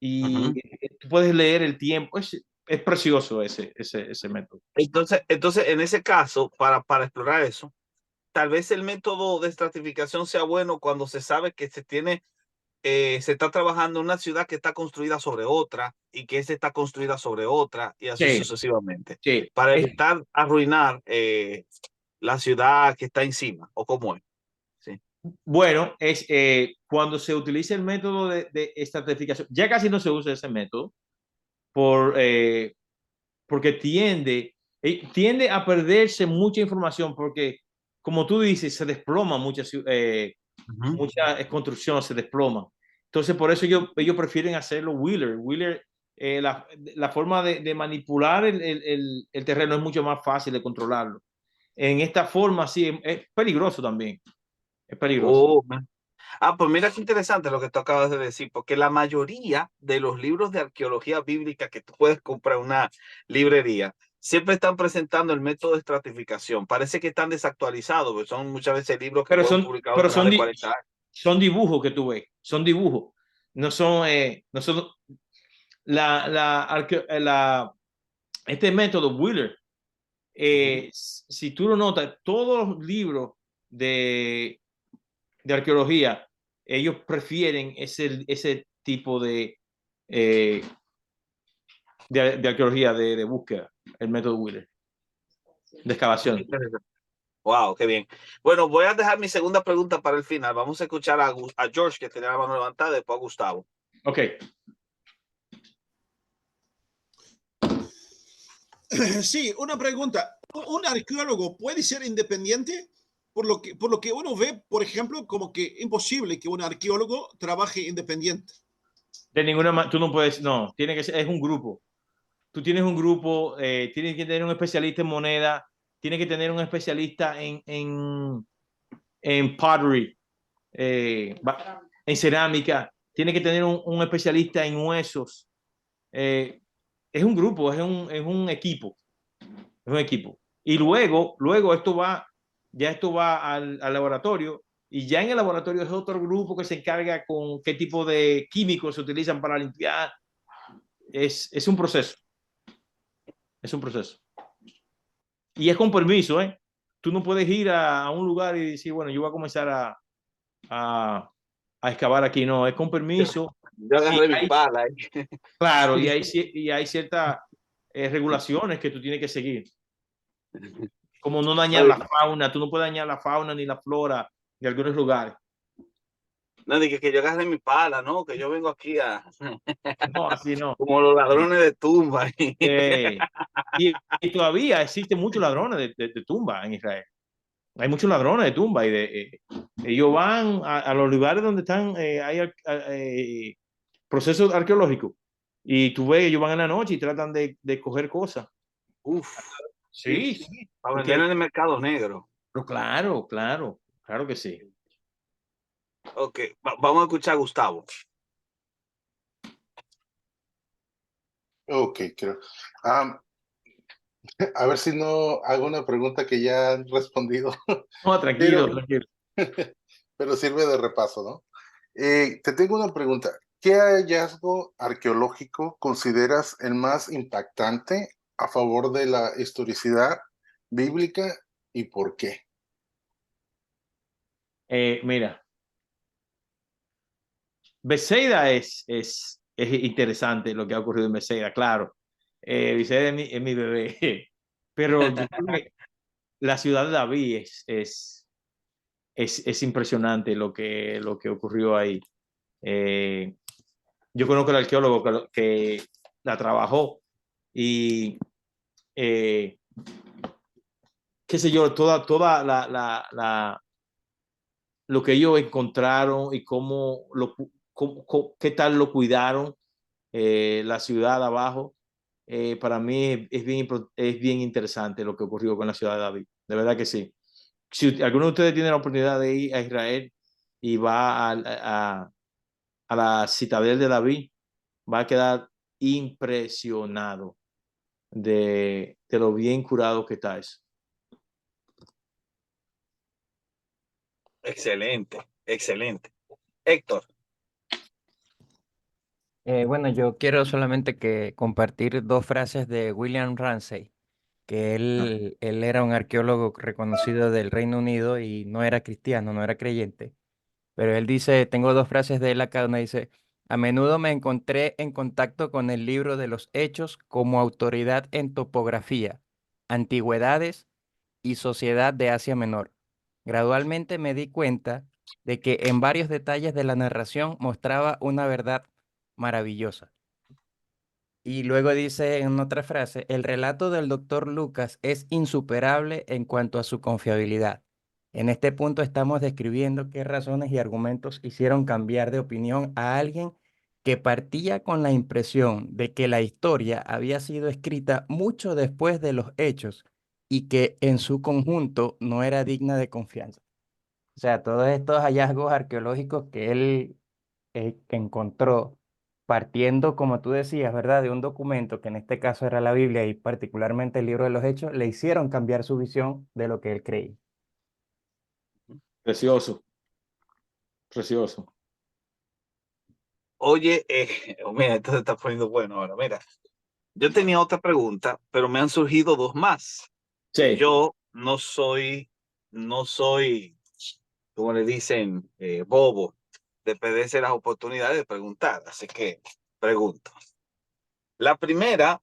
y tú puedes leer el tiempo. Es precioso ese método. Entonces, en ese caso, para explorar eso, tal vez el método de estratificación sea bueno cuando se sabe que se está trabajando en una ciudad que está construida sobre otra y que esta está construida sobre otra y así Sí, sucesivamente, sí. para evitar arruinar la ciudad que está encima, o cómo es. Sí. Bueno, cuando se utiliza el método de estratificación, ya casi no se usa ese método porque tiende a perderse mucha información porque, como tú dices, se desploma muchas construcciones, se desploman. Entonces, por eso ellos prefieren hacerlo Wheeler. Wheeler, la forma de manipular el terreno es mucho más fácil de controlarlo. En esta forma, sí, es peligroso también. Es peligroso. Oh, pues mira qué interesante lo que tú acabas de decir, porque la mayoría de los libros de arqueología bíblica que tú puedes comprar en una librería siempre están presentando el método de estratificación. Parece que están desactualizados, porque son muchas veces libros que Pero fueron son, publicados pero hace más son, de 40 años. son dibujos que tú ves, son dibujos. No son, este método Wheeler, si tú lo notas, todos los libros de arqueología, ellos prefieren ese tipo de arqueología, de búsqueda, el método Wheeler, de excavación. Wow, qué bien. Bueno, voy a dejar mi segunda pregunta para el final. Vamos a escuchar a George, que tenía la mano levantada, después a Gustavo. Ok. Sí, una pregunta. ¿Un arqueólogo puede ser independiente? Por lo que uno ve, por ejemplo, como que imposible que un arqueólogo trabaje independiente. De ninguna manera, tú no puedes, no, tiene que ser, es un grupo. Tú tienes un grupo, tienes que tener un especialista en moneda, tienes que tener un especialista en pottery, en cerámica, tienes que tener un especialista en huesos. Es un grupo, es un equipo, es un equipo. Y luego esto va al laboratorio y ya en el laboratorio es otro grupo que se encarga con qué tipo de químicos se utilizan para limpiar. Es un proceso, es un proceso. Y es con permiso, ¿eh? Tú no puedes ir a un lugar y decir, bueno, yo voy a comenzar a excavar aquí. No, es con permiso. Yo agarré mi pala. Claro, y hay ciertas regulaciones que tú tienes que seguir. Como no dañar la fauna, tú no puedes dañar la fauna ni la flora de algunos lugares. No, dije que yo agarré mi pala, ¿no? Que yo vengo aquí No, así no. como los ladrones de tumba. Y todavía existen muchos ladrones de tumba en Israel. Hay muchos ladrones de tumba y ellos van a los lugares donde están, hay procesos arqueológicos y tú ves, ellos van en la noche y tratan de coger cosas. Uf. Sí, Sí. sí. Para vender en el mercado negro. Pero claro que sí. Ok, vamos a escuchar a Gustavo. Ok, creo. A ver si no hago una pregunta que ya han respondido. No, tranquilo, Pero, tranquilo. pero sirve de repaso, ¿no? Te tengo una pregunta. ¿Qué hallazgo arqueológico consideras el más impactante a favor de la historicidad bíblica y por qué? Mira, Bethsaida es interesante lo que ha ocurrido en Bethsaida, claro. Bethsaida es mi bebé, pero yo creo que la ciudad de David es impresionante lo que ocurrió ahí. Yo conozco al arqueólogo que la trabajó y qué sé yo, toda lo que ellos encontraron y qué tal lo cuidaron, la ciudad de abajo. Para mí es bien interesante lo que ocurrió con la ciudad de David. De verdad que sí. Si alguno de ustedes tiene la oportunidad de ir a Israel y va a la Citadel de David, va a quedar impresionado de lo bien curado que está eso. Excelente, excelente. Héctor, Bueno, yo quiero solamente compartir dos frases de William Ramsay, que él era un arqueólogo reconocido del Reino Unido y no era cristiano, no era creyente. Pero él dice, tengo dos frases de él acá, una dice, a menudo me encontré en contacto con el libro de los Hechos como autoridad en topografía, antigüedades y sociedad de Asia Menor. Gradualmente me di cuenta de que en varios detalles de la narración mostraba una verdad maravillosa. Y luego dice en otra frase, el relato del doctor Lucas es insuperable en cuanto a su confiabilidad. En este punto estamos describiendo qué razones y argumentos hicieron cambiar de opinión a alguien que partía con la impresión de que la historia había sido escrita mucho después de los hechos y que en su conjunto no era digna de confianza. O sea, todos estos hallazgos arqueológicos que él que encontró partiendo, como tú decías, ¿verdad? De un documento que en este caso era la Biblia y particularmente el libro de los Hechos, le hicieron cambiar su visión de lo que él creía. Precioso, precioso. oye, mira, esto se está poniendo bueno ahora. Mira, yo tenía otra pregunta, pero me han surgido dos más. Sí, Yo no soy, como le dicen, bobo, de perderse las oportunidades de preguntar. Así que pregunto. La primera,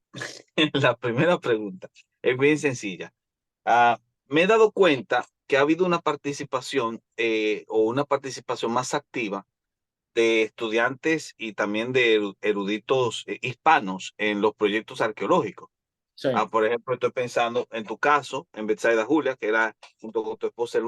la primera pregunta es bien sencilla. Me he dado cuenta que ha habido una participación o una participación más activa de estudiantes y también de eruditos hispanos en los proyectos arqueológicos. sí. Por ejemplo, estoy pensando en tu caso, en Betsaida Julia, que era junto con tu esposa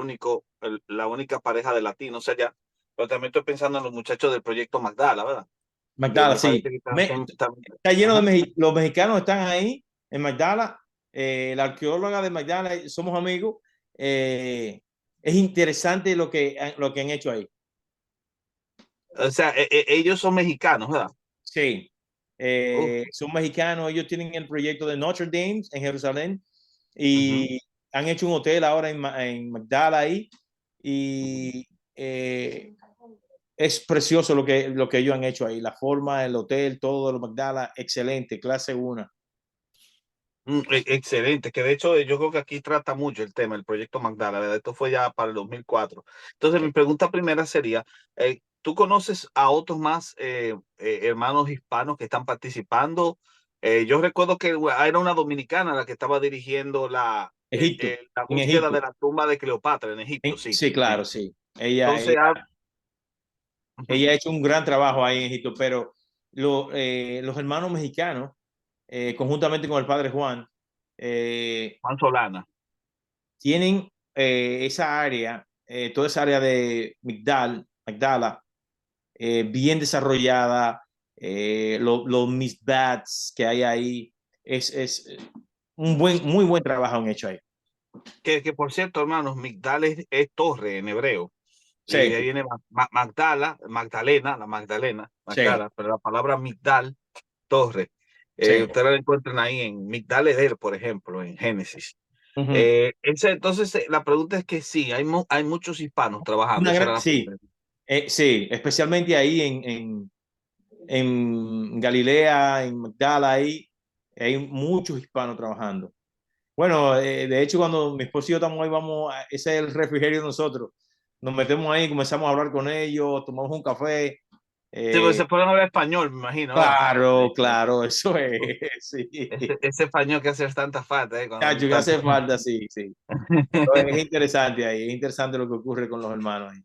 la única pareja de latinos allá, pero también estoy pensando en los muchachos del proyecto Magdala, ¿verdad? Que Magdala, me sí. parece que también. Está lleno Ajá. de los mexicanos están ahí en Magdala. La arqueóloga de Magdala, somos amigos. Es interesante lo que han hecho ahí. O sea, ellos son mexicanos, ¿verdad? Sí, Uh, son mexicanos. Ellos tienen el proyecto de Notre Dame en Jerusalén ujú, y han hecho un hotel ahora en Magdala ahí. ujú. Y es precioso lo que ellos han hecho ahí. La forma, el hotel, todo lo Magdala, excelente, clase 1. Excelente, que de hecho yo creo que aquí trata mucho el tema, el proyecto Magdala, ¿verdad? Esto fue ya para el 2004. Entonces, mi pregunta primera sería, ¿tú conoces a otros más hermanos hispanos que están participando? Yo recuerdo que era una dominicana la que estaba dirigiendo Egipto, la en búsqueda Egipto. de la tumba de Cleopatra en Egipto, sí. Sí, claro, sí. Ella, Entonces, ella, ella ha hecho un gran trabajo ahí en Egipto, pero los hermanos mexicanos, conjuntamente con el padre Juan, Juan Solana. tienen esa área, toda esa área de Magdala, bien desarrollada, los misbats que hay ahí, es muy buen trabajo han hecho ahí. Que por cierto, hermanos, Migdal es torre en hebreo. Y de ahí Sí, viene Magdalena, sí. Magdala, pero la palabra Migdal, torre. Sí. Ustedes la encuentran ahí en Migdal Eder, por ejemplo, en Génesis. Ujú. Entonces, la pregunta es que sí, hay muchos hispanos trabajando. Esa era la Sí, primera. sí, especialmente ahí en Galilea, en Magdala, ahí hay muchos hispanos trabajando. Bueno, de hecho, cuando mi esposo y yo estamos ahí, ese es el refrigerio de nosotros. Nos metemos ahí, comenzamos a hablar con ellos, tomamos un café. Sí, pues se eh, pueden hablar español, me imagino, ¿verdad? claro, claro, eso es, sí. Ese español que hace tanta falta, cuando uno Cacho, que está hace falta, sí, sí. Es interesante ahí, es interesante lo que ocurre con los hermanos ahí.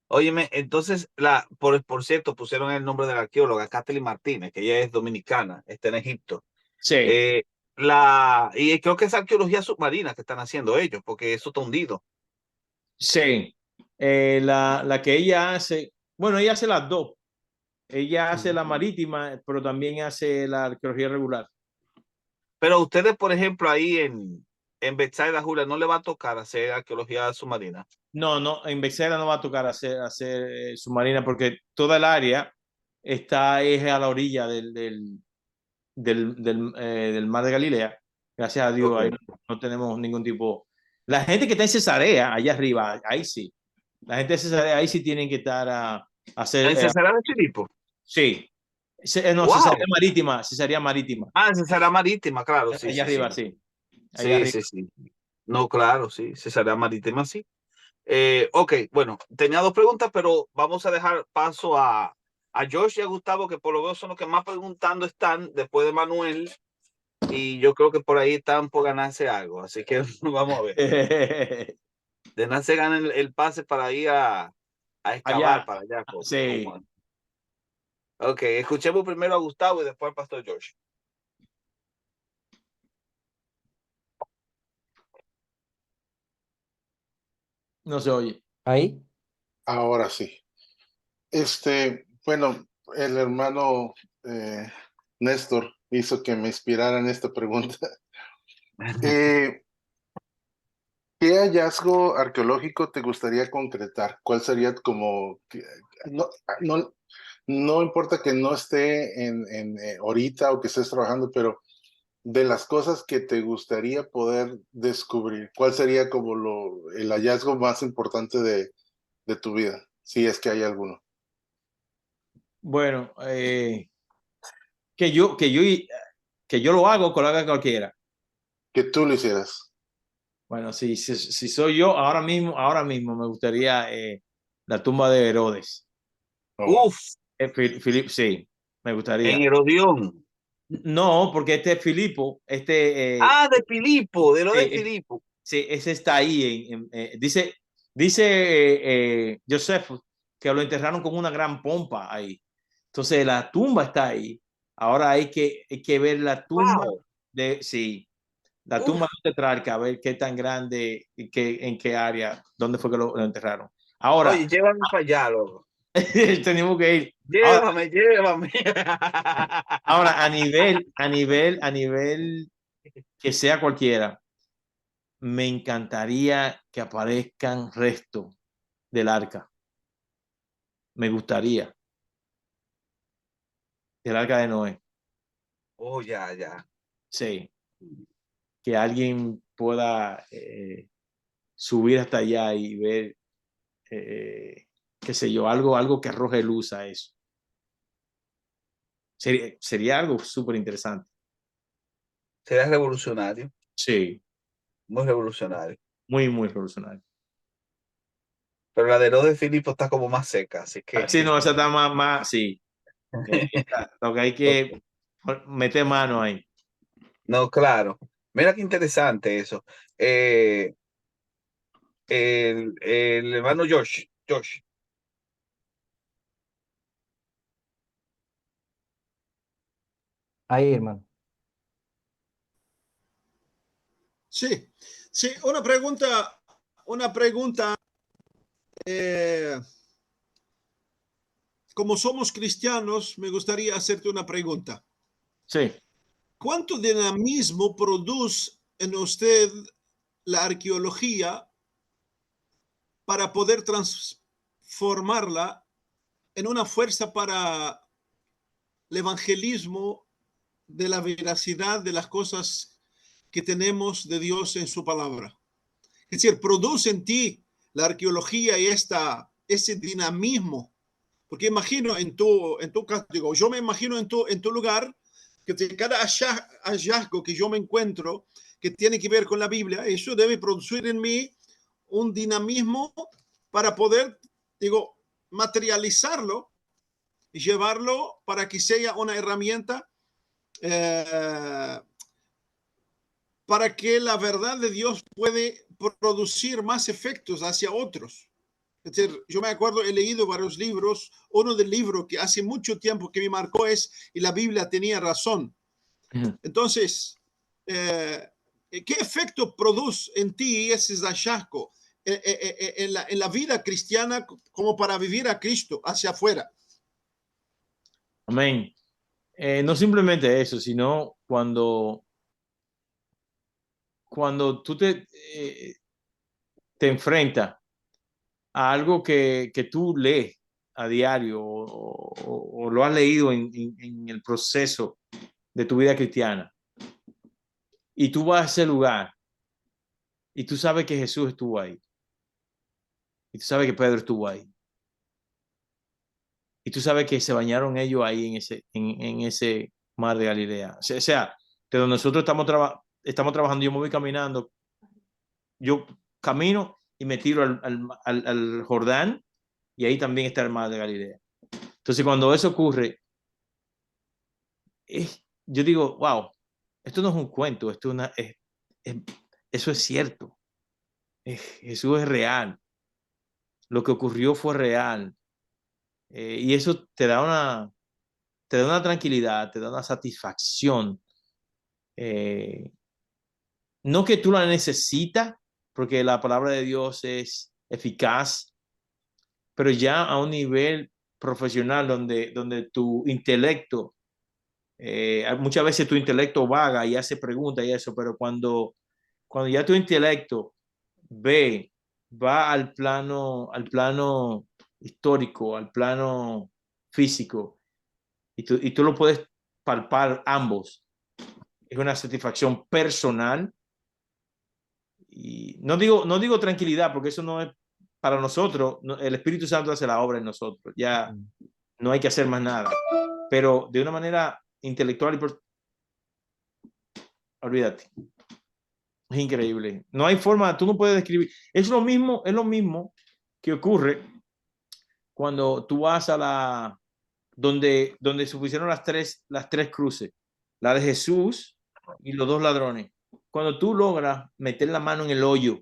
Óyeme, entonces, por cierto, pusieron el nombre de la arqueóloga, Kathleen Martínez, que ella es dominicana, está en Egipto. Sí, Eh, y creo que es arqueología submarina que están haciendo ellos, porque eso está hundido. Sí, la que ella hace, bueno, ella hace las dos. Ella hace la marítima, pero también hace la arqueología regular. Pero ustedes, por ejemplo, ahí en Betsaida, Julia, no le va a tocar hacer arqueología submarina. No, no, en Bexera no va a tocar hacer submarina porque toda el área está es a la orilla del mar de Galilea. Gracias a Dios, Ok. ahí no tenemos ningún tipo. La gente que está en Cesarea, allá arriba, ahí sí. La gente de Cesarea, ahí sí tienen que estar a hacer. ¿En Cesarea de Filipo? Sí. No, ¡Wow! Cesárea marítima. Ah, en Cesarea Marítima, claro, sí, Allá sí, sí. arriba, sí. Allá Sí, arriba. sí, sí. No, claro, sí, Cesarea Marítima, sí. Ok, bueno, tenía dos preguntas, pero vamos a dejar paso a Josh y a Gustavo, que por lo menos son los que más preguntando están después de Manuel, y yo creo que por ahí están por ganarse algo, así que vamos a ver. De nada se gana el pase para ir a excavar Allá, para allá. sí. Ok, escuchemos primero a Gustavo y después al pastor Josh. No se oye. Ahí. Ahora sí. Bueno, el hermano Néstor hizo que me inspirara en esta pregunta. ¿Qué hallazgo arqueológico te gustaría concretar? ¿Cuál sería no, no, no importa que no esté ahorita o que estés trabajando, pero de las cosas que te gustaría poder descubrir, ¿cuál sería como el hallazgo más importante de tu vida? Si es que hay alguno. Bueno, que yo lo hago, que lo haga cualquiera. Que tú lo hicieras. Bueno, si soy yo, ahora mismo me gustaría la tumba de Herodes. Oh, Uf, Sí, me gustaría. en Herodión. No, porque este es Filipo, Ah, de Filipo, de lo de eh, Filipo. sí, ese está ahí. Dice Joseph que lo enterraron con una gran pompa ahí. Entonces la tumba está ahí. Ahora hay que ver la tumba Wow. sí, la Uf. tumba de Tetrarca, a ver qué tan grande y en qué área, dónde fue que lo enterraron. Ahora, Oye, llévame para allá, loco. tenemos que ir. Llévame, llévame. Ahora, a nivel que sea cualquiera, me encantaría que aparezcan restos del arca. Me gustaría. Del arca de Noé. Oh, ya, ya. Sí. Que alguien pueda subir hasta allá y ver, qué sé yo, algo que arroje luz a eso. Sería algo súper interesante. Sería revolucionario, Sí, muy revolucionario. muy, muy revolucionario. Pero la de lo de Filipo está como más seca, así que. Sí, no, esa está más, sí. Lo que hay que meter mano ahí. No, claro. Mira qué interesante eso. Eh, el hermano Josh. Ahí, hermano. Sí, sí, una pregunta. Como somos cristianos, me gustaría hacerte una pregunta. Sí. ¿Cuánto dinamismo produce en usted la arqueología para poder transformarla en una fuerza para el evangelismo de la veracidad de las cosas que tenemos de Dios en su palabra? Es decir, produce en ti la arqueología y ese dinamismo. Porque imagino en tu caso, digo, yo me imagino en tu lugar que cada hallazgo que yo me encuentro que tiene que ver con la Biblia, eso debe producir en mí un dinamismo para poder, digo, materializarlo y llevarlo para que sea una herramienta para que la verdad de Dios puede producir más efectos hacia otros. Es decir, yo me acuerdo, he leído varios libros. Uno del libro que hace mucho tiempo que me marcó es "Y la Biblia tenía razón". Entonces, ¿qué efecto produce en ti ese hallazgo en la vida cristiana como para vivir a Cristo hacia afuera? Amén. No simplemente eso, sino cuando tú te enfrentas a algo que tú lees a diario o lo has leído en el proceso de tu vida cristiana, y tú vas a ese lugar y tú sabes que Jesús estuvo ahí, y tú sabes que Pedro estuvo ahí, y tú sabes que se bañaron ellos ahí en ese mar de Galilea. O sea, que donde nosotros estamos trabajando, yo me voy caminando, yo camino y me tiro al Jordán, y ahí también está el mar de Galilea. Entonces, cuando eso ocurre, yo digo, wow, esto no es un cuento, eso es cierto. Jesús es real. Lo que ocurrió fue real. Y eso te da una tranquilidad, te da una satisfacción. No que tú la necesitas, porque la palabra de Dios es eficaz, pero ya a un nivel profesional donde tu intelecto, muchas veces tu intelecto vaga y hace preguntas y eso, pero cuando ya tu intelecto va al plano histórico, al plano físico, y tú lo puedes palpar ambos, es una satisfacción personal. Y no digo tranquilidad, porque eso no es para nosotros. El Espíritu Santo hace la obra en nosotros, ya no hay que hacer más nada, pero de una manera intelectual olvídate. Es increíble. No hay forma, tú no puedes describir. Es lo mismo que ocurre cuando tú vas a donde se pusieron las tres cruces, la de Jesús y los dos ladrones. Cuando tú logras meter la mano en el hoyo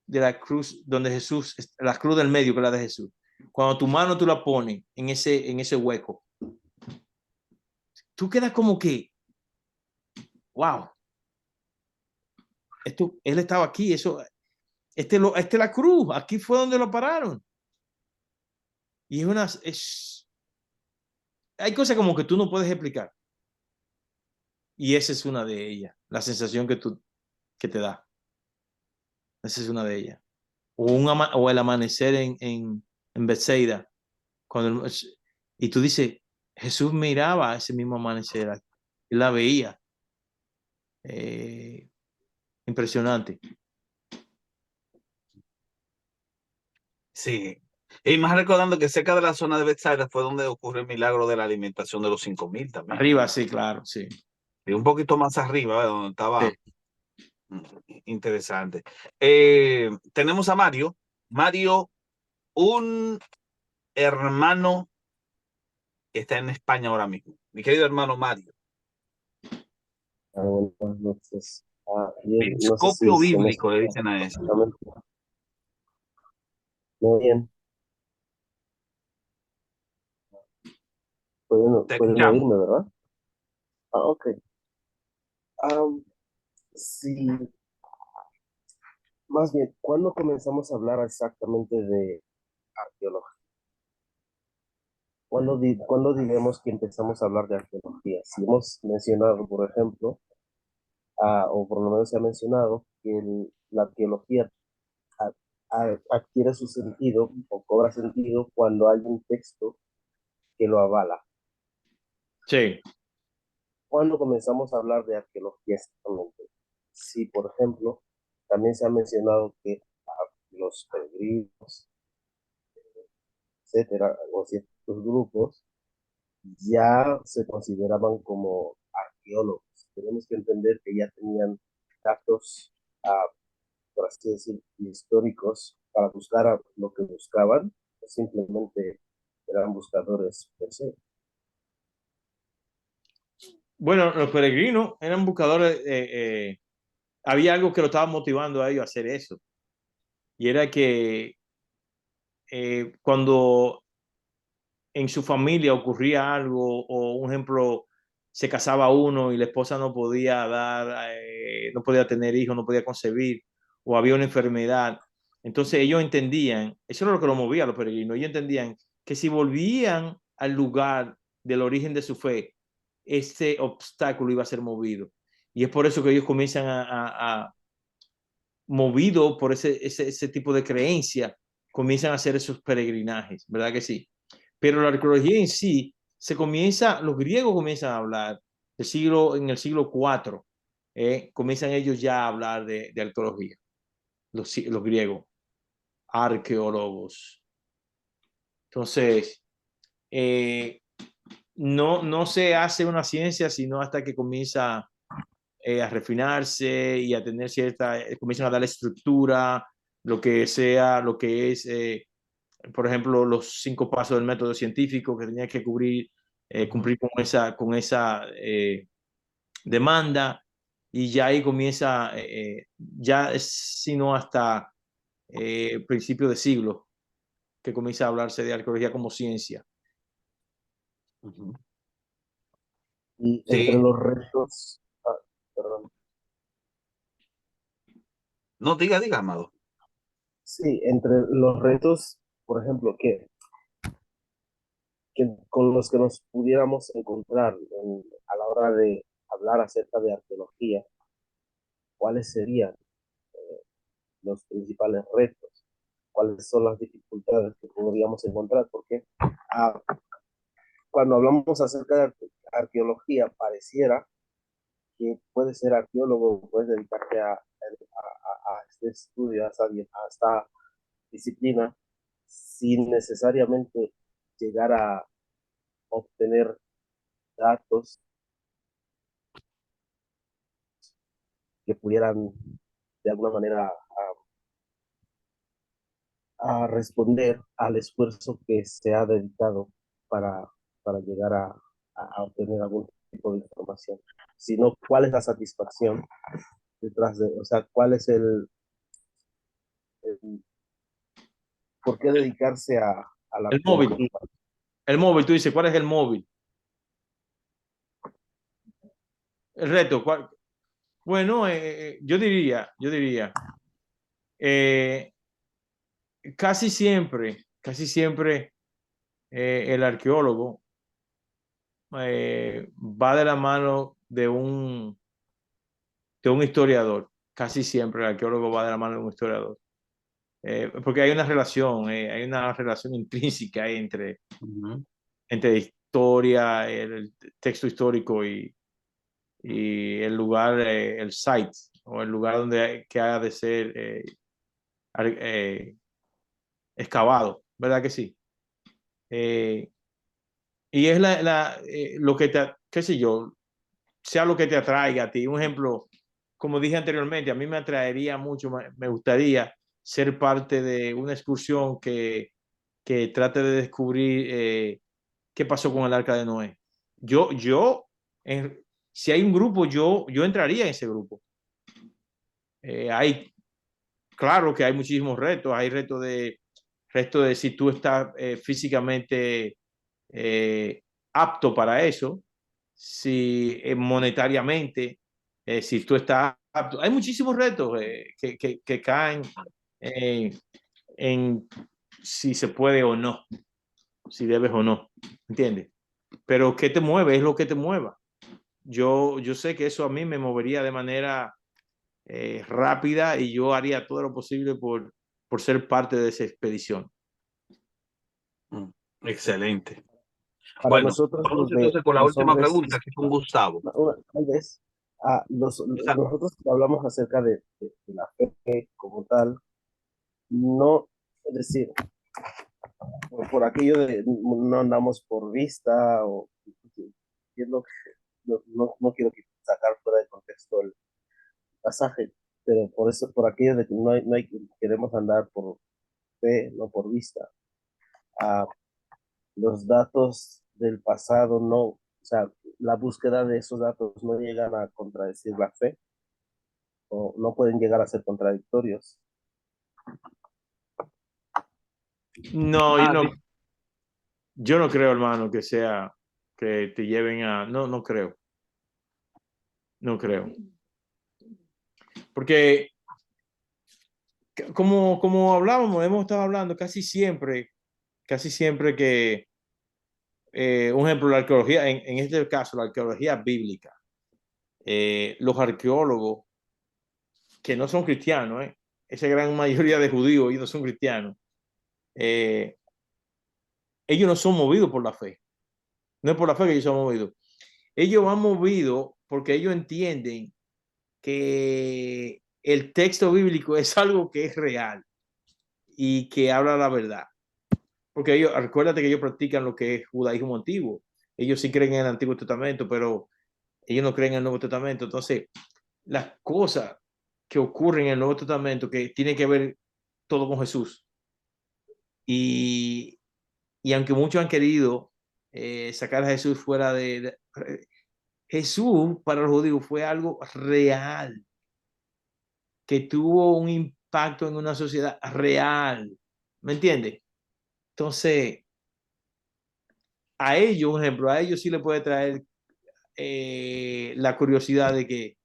de la cruz, donde Jesús, la cruz del medio, que es la de Jesús, cuando tu mano tú la pones en ese hueco, tú quedas como que, wow, él estaba aquí, esta es la cruz, aquí fue donde lo pararon. Y hay cosas como que tú no puedes explicar. Y esa es una de ellas, la sensación que te da. Esa es una de ellas. O el amanecer en Bethsaida. Y tú dices, Jesús miraba ese mismo amanecer. Él la veía. Impresionante. Sí. Y más recordando que cerca de la zona de Bethsaida fue donde ocurrió el milagro de la alimentación de los 5,000 también. Arriba, sí, claro, sí. Y un poquito más arriba, ¿verdad? Donde estaba. Sí. Interesante. Tenemos a Mario. Mario, un hermano que está en España ahora mismo. Mi querido hermano Mario. Buenas noches. Bien, no sé Periscopio si se me bíblico le escucha dicen a eso. perfectamente. Muy bien. Te Pueden escuchamos. oírme, ¿verdad? Ok. Sí, más bien, ¿cuándo comenzamos a hablar exactamente de arqueología? ¿Cuándo diremos que empezamos a hablar de arqueología? Si hemos mencionado, por ejemplo, o por lo menos se ha mencionado que la arqueología adquiere su sentido o cobra sentido cuando hay un texto que lo avala. Sí. ¿Cuándo comenzamos a hablar de arqueología exactamente? Si, por ejemplo, también se ha mencionado que los peregrinos, etcétera, o ciertos grupos, ya se consideraban como arqueólogos. Tenemos que entender que ya tenían datos, por así decir, históricos para buscar a lo que buscaban, o simplemente eran buscadores per se. Bueno, los peregrinos eran buscadores. Había algo que lo estaba motivando a ellos a hacer eso. Y era que cuando en su familia ocurría algo, o un ejemplo, se casaba uno y la esposa no podía no podía tener hijos, no podía concebir, o había una enfermedad. Entonces ellos entendían, eso era lo que los movía a los peregrinos, ellos entendían que si volvían al lugar del origen de su fe, ese obstáculo iba a ser movido. Y es por eso que ellos comienzan movido por ese tipo de creencia, comienzan a hacer esos peregrinajes, ¿verdad que sí? Pero la arqueología en sí, los griegos comienzan a hablar en el siglo IV, comienzan ellos ya a hablar de arqueología, los griegos, arqueólogos. Entonces, no se hace una ciencia sino hasta que comienza a refinarse y a tener comienzan a dar estructura, lo que es, por ejemplo, los 5 pasos del método científico que tenía que cumplir con esa demanda, y ya ahí comienza, ya es sino hasta principio de siglo que comienza a hablarse de arqueología como ciencia. Y entre Sí, los retos, perdón, no, diga, Amado. sí, entre los retos, por ejemplo, con los que nos pudiéramos encontrar a la hora de hablar acerca de arqueología, ¿cuáles serían los principales retos? ¿Cuáles son las dificultades que podríamos encontrar? Porque ah, cuando hablamos acerca de arqueología, pareciera que puedes ser arqueólogo, puedes dedicarte a este estudio, a esta disciplina, sin necesariamente llegar a obtener datos que pudieran de alguna manera a responder al esfuerzo que se ha dedicado para, para llegar a obtener algún tipo de información, sino cuál es la satisfacción detrás de, o sea, cuál es el por qué dedicarse a la El móvil, arqueología. tú dices, ¿cuál es el móvil? El reto, ¿cuál? Bueno, yo diría, eh, casi siempre el arqueólogo va de la mano de un historiador. Casi siempre el arqueólogo va de la mano de un historiador. Porque hay una relación intrínseca entre historia, el texto histórico y el lugar, el site, o el lugar que ha de ser excavado, ¿verdad que sí? Eh, y es lo que qué sé yo, sea lo que te atraiga a ti. Un ejemplo, como dije anteriormente, a mí me atraería mucho, me gustaría ser parte de una excursión que trate de descubrir qué pasó con el arca de Noé. Yo si hay un grupo, yo entraría en ese grupo. Claro que hay muchísimos retos, hay retos de si tú estás físicamente apto para eso, si monetariamente, si tú estás apto. Hay muchísimos retos que caen en si se puede o no, si debes o no, ¿entiendes? Pero ¿qué te mueve? Es lo que te mueva. Yo sé que eso a mí me movería de manera rápida, y yo haría todo lo posible por ser parte de esa expedición. Excelente. Para Bueno, nosotros vamos entonces con la los última hombres, pregunta, que es con Gustavo. tal vez, nosotros que hablamos acerca de la fe como tal, no, es decir, por aquello de no andamos por vista, o entiendo que no quiero sacar fuera de contexto el pasaje, pero por eso, por aquello de que queremos andar por fe, no por vista. Los datos del pasado no, o sea, la búsqueda de esos datos no llegan a contradecir la fe, o no pueden llegar a ser contradictorios. No, Sí. yo no creo, hermano, que te lleven no creo. No creo. Porque como hablábamos, hemos estado hablando casi siempre que, un ejemplo, la arqueología, en este caso, la arqueología bíblica, los arqueólogos que no son cristianos, esa gran mayoría de judíos, ellos no son cristianos, ellos no son movidos por la fe. No es por la fe que ellos son movidos. Ellos van movidos porque ellos entienden que el texto bíblico es algo que es real y que habla la verdad. Porque ellos, acuérdate que ellos practican lo que es judaísmo antiguo. Ellos sí creen en el Antiguo Testamento, pero ellos no creen en el Nuevo Testamento. Entonces, las cosas que ocurren en el Nuevo Testamento que tienen que ver todo con Jesús. Y aunque muchos han querido sacar a Jesús fuera Jesús para los judíos fue algo real, que tuvo un impacto en una sociedad real. ¿Me entiendes? Entonces, a ellos, un ejemplo, a ellos sí le puede traer la curiosidad de que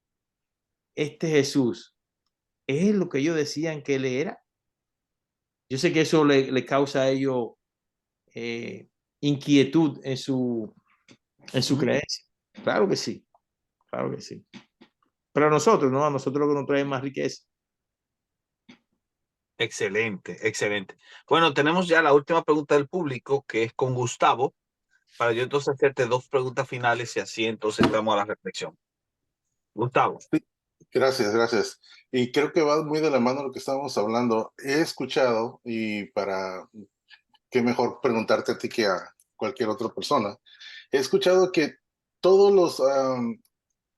este Jesús es lo que ellos decían que él era. Yo sé que eso le causa a ellos inquietud en su creencia. Claro que sí, claro que sí. Pero a nosotros, ¿no? A nosotros lo que nos trae más riqueza. Excelente, excelente. Bueno, tenemos ya la última pregunta del público, que es con Gustavo, para yo entonces hacerte dos preguntas finales y así entonces entramos a la reflexión. Gustavo. Sí, gracias, gracias. Y creo que va muy de la mano lo que estábamos hablando. He escuchado, y para qué mejor preguntarte a ti que a cualquier otra persona, he escuchado que todos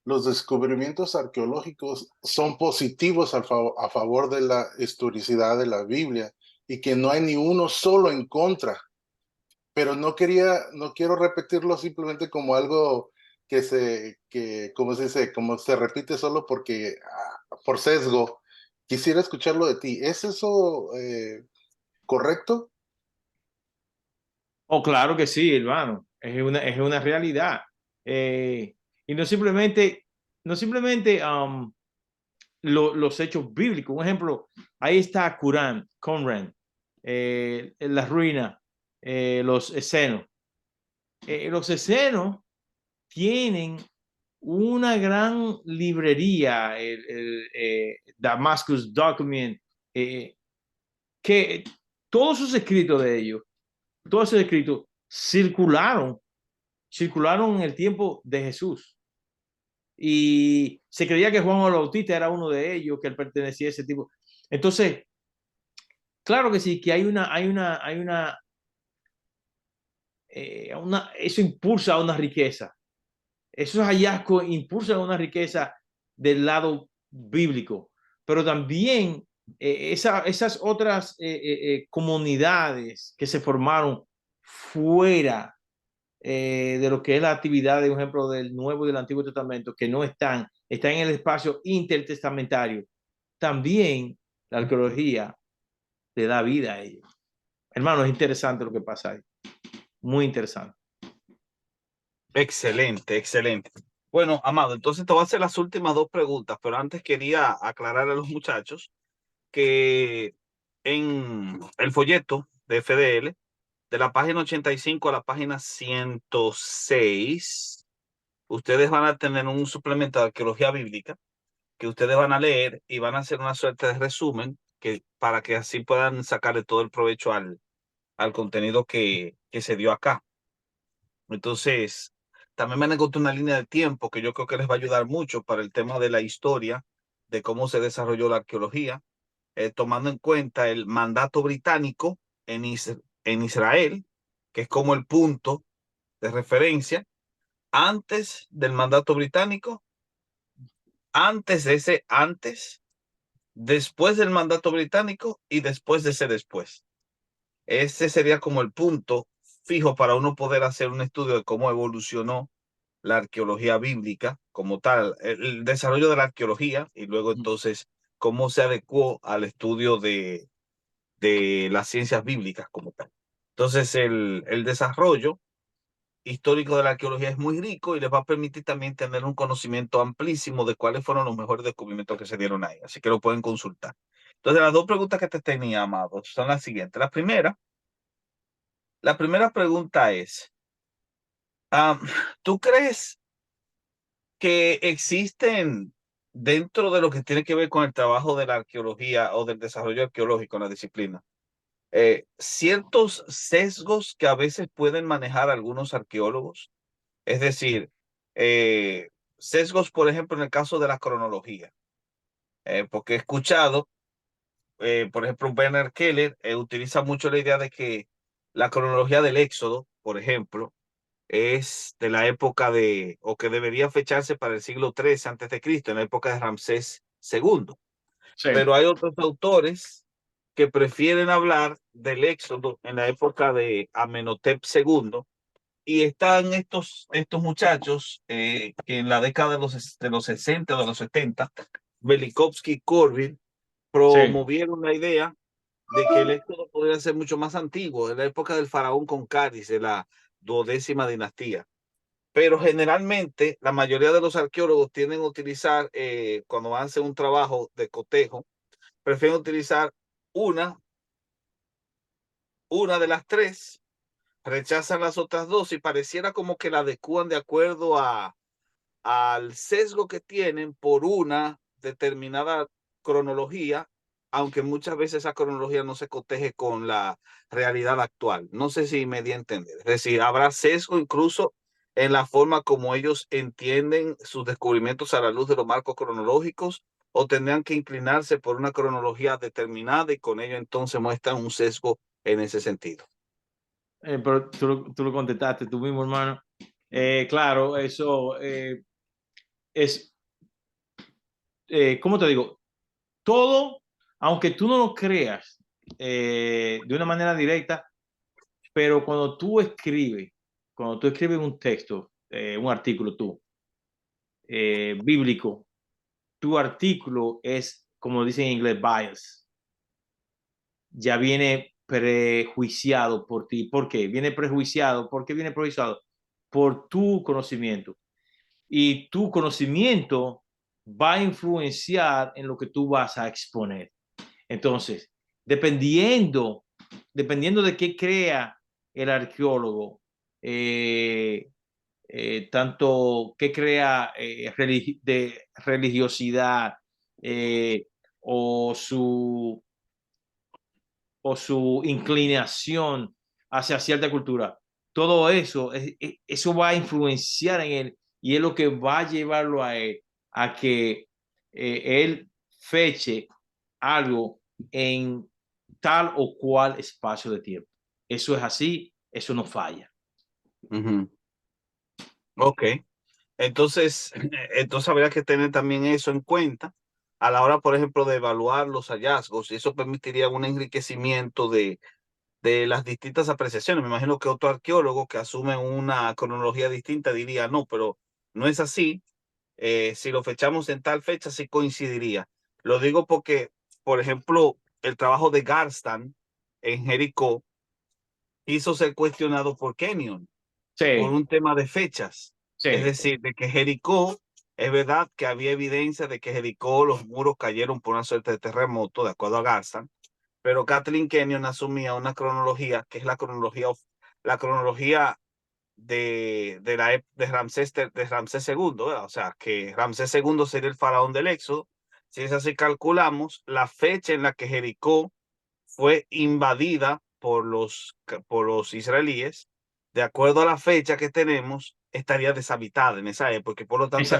los descubrimientos arqueológicos son positivos a favor de la historicidad de la Biblia y que no hay ni uno solo en contra. Pero no quiero repetirlo simplemente como algo como se dice, como se repite solo porque, por sesgo. Quisiera escucharlo de ti. ¿Es eso correcto? Oh, claro que sí, hermano. Es una realidad. Y no simplemente los hechos bíblicos. Un ejemplo, ahí está Qumran, las ruinas, los escenos. Los escenos tienen una gran librería, Damascus Document, que todos sus escritos de ellos, todos esos escritos circularon en el tiempo de Jesús. Y se creía que Juan el Bautista era uno de ellos, que él pertenecía a ese tipo. Entonces, claro que sí, que eso impulsa a una riqueza. Esos hallazgos impulsan una riqueza del lado bíblico, pero también esas otras comunidades que se formaron fuera de lo que es la actividad, de un ejemplo, del Nuevo y del Antiguo Testamento, que no están en el espacio intertestamentario. También la arqueología le da vida a ellos. Hermano, es interesante lo que pasa ahí. Muy interesante. Excelente, excelente. Bueno, Amado, entonces te voy a hacer las últimas dos preguntas, pero antes quería aclarar a los muchachos que en el folleto de FDL, de la página 85 a la página 106, ustedes van a tener un suplemento de arqueología bíblica que ustedes van a leer y van a hacer una suerte de resumen para que así puedan sacarle todo el provecho al contenido que se dio acá. Entonces, también van a encontrar una línea de tiempo que yo creo que les va a ayudar mucho para el tema de la historia, de cómo se desarrolló la arqueología, tomando en cuenta el mandato británico en Israel, que es como el punto de referencia, antes del mandato británico, después del mandato británico y después de ese después. Ese sería como el punto fijo para uno poder hacer un estudio de cómo evolucionó la arqueología bíblica como tal, el desarrollo de la arqueología y luego entonces cómo se adecuó al estudio de las ciencias bíblicas como tal. Entonces el desarrollo histórico de la arqueología es muy rico y les va a permitir también tener un conocimiento amplísimo de cuáles fueron los mejores descubrimientos que se dieron ahí. Así que lo pueden consultar. Entonces, las dos preguntas que te tenía, Amado, son las siguientes. La primera pregunta es, ¿tú crees que existen dentro de lo que tiene que ver con el trabajo de la arqueología o del desarrollo arqueológico en la disciplina, ciertos sesgos que a veces pueden manejar algunos arqueólogos? Es decir, sesgos, por ejemplo, en el caso de la cronología, porque he escuchado, por ejemplo, Bernard Keller utiliza mucho la idea de que la cronología del Éxodo, por ejemplo, es de la época de, o que debería fecharse para el siglo XIII antes de Cristo, en la época de Ramsés II. Sí. Pero hay otros autores que prefieren hablar del Éxodo en la época de Amenhotep II, y están estos muchachos que en la década de los 60 o de los 70, Velikovsky y Corbin, promovieron la idea de que el Éxodo podría ser mucho más antiguo, en la época del faraón con Cádiz, de la 12ª dinastía. Pero generalmente la mayoría de los arqueólogos tienden a utilizar, cuando hacen un trabajo de cotejo, prefieren utilizar una de las tres, rechazan las otras dos y pareciera como que la adecúan de acuerdo al sesgo que tienen por una determinada cronología, aunque muchas veces esa cronología no se coteje con la realidad actual. No sé si me di a entender. Es decir, habrá sesgo incluso en la forma como ellos entienden sus descubrimientos a la luz de los marcos cronológicos, o tendrán que inclinarse por una cronología determinada y con ello entonces muestran un sesgo en ese sentido. Pero tú lo contestaste tú mismo, hermano. Claro, eso es, ¿cómo te digo? Todo, aunque tú no lo creas de una manera directa, pero cuando tú escribes un texto, un artículo bíblico, tu artículo es, como dicen en inglés, bias. Ya viene prejuiciado por ti. ¿Por qué? Viene prejuiciado. ¿Por qué viene prejuiciado? Por tu conocimiento. Y tu conocimiento va a influenciar en lo que tú vas a exponer. Entonces, dependiendo de qué crea el arqueólogo, tanto qué crea de religiosidad o su inclinación hacia cierta cultura, todo eso, eso va a influenciar en él y es lo que va a llevarlo a él a que él feche algo en tal o cual espacio de tiempo. Eso es así, eso no falla. Ok, entonces habría que tener también eso en cuenta a la hora, por ejemplo, de evaluar los hallazgos, y eso permitiría un enriquecimiento de las distintas apreciaciones. Me imagino que otro arqueólogo que asume una cronología distinta diría, no, pero no es así. Si lo fechamos en tal fecha, sí coincidiría. Lo digo porque, por ejemplo, el trabajo de Garstan en Jericó hizo ser cuestionado por Kenyon por Sí, un tema de fechas. Es sí, decir, de que Jericó, es verdad que había evidencia de que Jericó, los muros cayeron por una suerte de terremoto, de acuerdo a Garstan, pero Kathleen Kenyon asumía una cronología que es la cronología de Ramsés II, ¿verdad? O sea, que Ramsés II sería el faraón del Éxodo. Si es así, calculamos la fecha en la que Jericó fue invadida por los israelíes. De acuerdo a la fecha que tenemos, estaría deshabitada en esa época, y por lo tanto sí,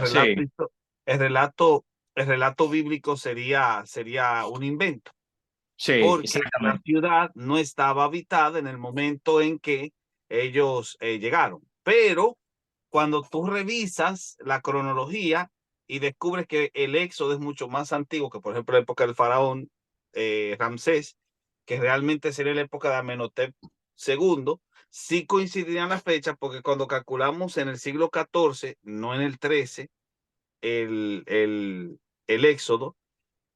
el relato, el relato bíblico sería un invento, sí, porque la exactamente. ciudad no estaba habitada en el momento en que ellos llegaron. Pero cuando tú revisas la cronología y descubres que el éxodo es mucho más antiguo que, por ejemplo, la época del faraón Ramsés, que realmente sería la época de Amenhotep II, sí coincidirían las fechas, porque cuando calculamos en el siglo XIV, no en el XIII, el éxodo,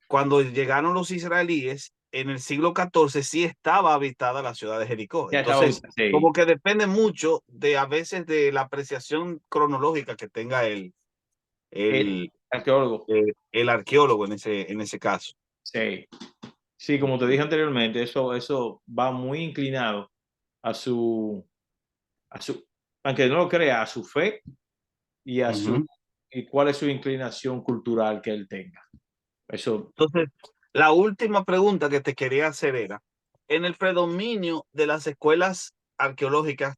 cuando llegaron los israelíes, en el siglo XIV sí estaba habitada la ciudad de Jericó. Ya estaba Entonces, sí. como que depende mucho de a veces de la apreciación cronológica que tenga El arqueólogo. el arqueólogo en ese caso. Sí. Sí, como te dije anteriormente, eso va muy inclinado a su, aunque no lo crea, a su fe y a Ujú. y cuál es su inclinación cultural que él tenga. Eso, Entonces, la última pregunta que te quería hacer era, en el predominio de las escuelas arqueológicas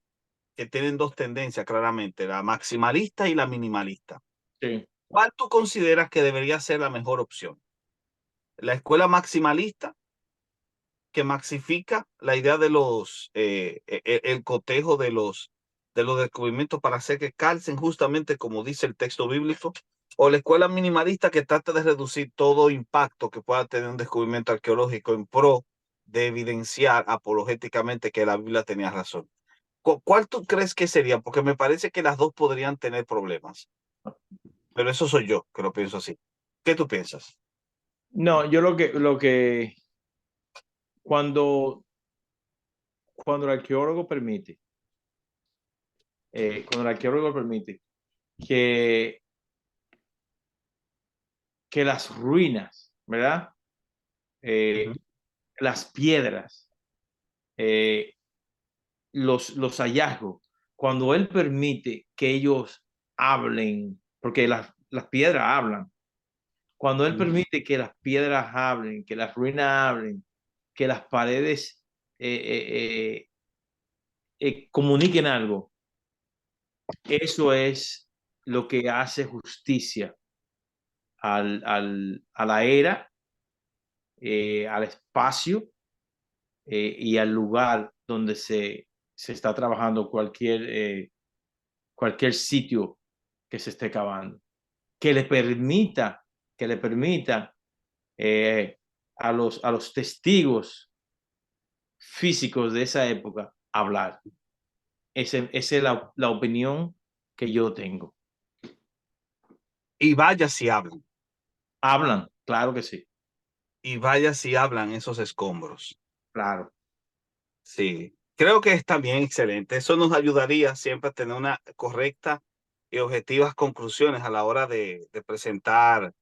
que tienen dos tendencias claramente, la maximalista y la minimalista, sí. ¿cuál tú consideras que debería ser la mejor opción? ¿La escuela maximalista, que maxifica la idea de el cotejo de los descubrimientos para hacer que calcen justamente como dice el texto bíblico? ¿O la escuela minimalista, que trata de reducir todo impacto que pueda tener un descubrimiento arqueológico en pro de evidenciar apologéticamente que la Biblia tenía razón? ¿Cuál tú crees que sería? Porque me parece que las dos podrían tener problemas, pero eso soy yo que lo pienso así. ¿Qué tú piensas? No, yo lo que cuando el arqueólogo permite, que las ruinas, ¿verdad? Ujú. Las piedras, los hallazgos, cuando él permite que ellos hablen, porque las piedras hablan, cuando él permite que las piedras hablen, que las ruinas hablen, que las paredes comuniquen algo, eso es lo que hace justicia a la era, al espacio y al lugar donde se está trabajando cualquier sitio que se esté cavando, que le permita, eh, a los testigos físicos de esa época hablar. Esa es la opinión que yo tengo. Y vaya si hablan, Hablan, claro que sí, y vaya si hablan esos escombros. claro. Sí, creo que es también excelente. Eso nos ayudaría siempre a tener una correcta y objetivas conclusiones a la hora de presentar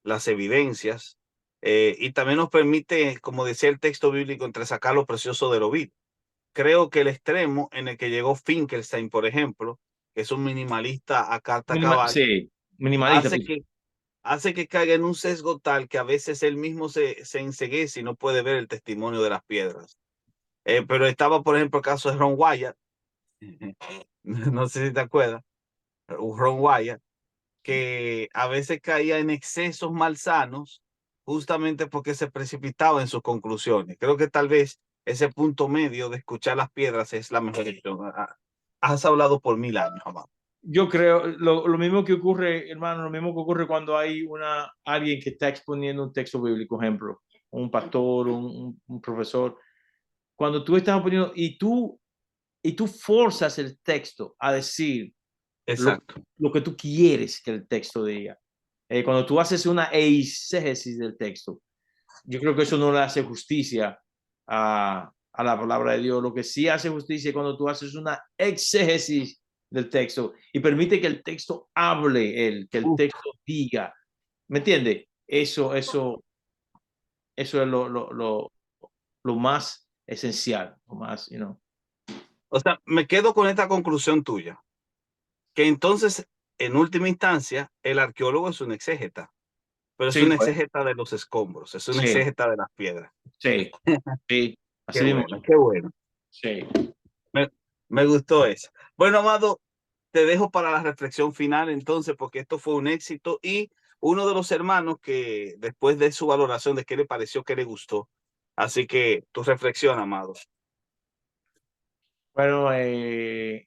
las evidencias. Y también nos permite, como decía el texto bíblico, entresacar lo precioso de lo vil. Creo que el extremo en el que llegó Finkelstein, por ejemplo, que es un minimalista a carta cabal, Sí, minimalista. hace que, hace que caiga en un sesgo tal que a veces él mismo se enceguece y no puede ver el testimonio de las piedras. Pero estaba, por ejemplo, el caso de Ron Wyatt, no sé si te acuerdas, Ron Wyatt, que a veces caía en excesos malsanos justamente porque se precipitaba en sus conclusiones. Creo que tal vez ese punto medio de escuchar las piedras es la mejor opción. Has hablado por 1000 años, amado. Yo creo lo mismo que ocurre, hermano, lo mismo que ocurre cuando hay alguien que está exponiendo un texto bíblico, ejemplo, un pastor, un profesor. Cuando tú estás poniendo y tú forzas el texto a decir lo, Exacto. lo que tú quieres que el texto diga. Cuando tú haces una eisegesis del texto, yo creo que eso no le hace justicia a la palabra de Dios. Lo que sí hace justicia es cuando tú haces una exégesis del texto y permite que el texto hable, que el texto diga. ¿Me entiendes? Eso es lo más esencial, lo más, O sea, me quedo con esta conclusión tuya, que entonces, en última instancia, el arqueólogo es un exégeta, pero es Sí, un pues, exégeta de los escombros, es un sí, exégeta de las piedras. sí, sí, Qué así mismo. bueno, qué bueno. Sí. Me, me gustó eso. Bueno, Amado, te dejo para la reflexión final entonces, porque esto fue un éxito y uno de los hermanos que después de su valoración de qué le pareció, qué le gustó. Así que tu reflexión, Amado. Bueno, de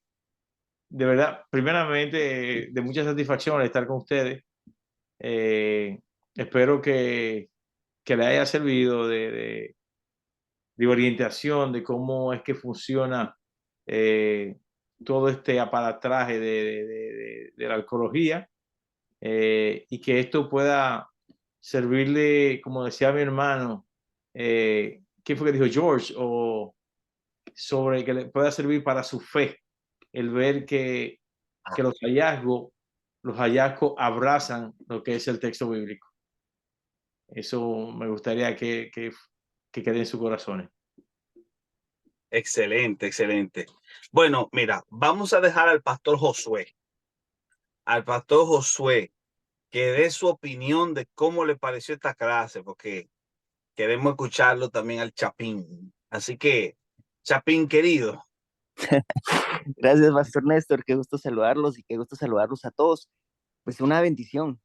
verdad, primeramente, de mucha satisfacción estar con ustedes. Espero que le haya servido de orientación de cómo es que funciona todo este aparatraje de la arqueología y que esto pueda servirle, como decía mi hermano, ¿qué fue que dijo George? O sobre que le pueda servir para su fe, el ver que los hallazgos abrazan lo que es el texto bíblico. Eso me gustaría que quede en sus corazones. Excelente, excelente. Bueno, mira, vamos a dejar al pastor Josué que dé su opinión de cómo le pareció esta clase, porque queremos escucharlo también al Chapín. Así que, Chapín querido. Gracias, Pastor Néstor, qué gusto saludarlos y qué gusto saludarlos a todos. Pues una bendición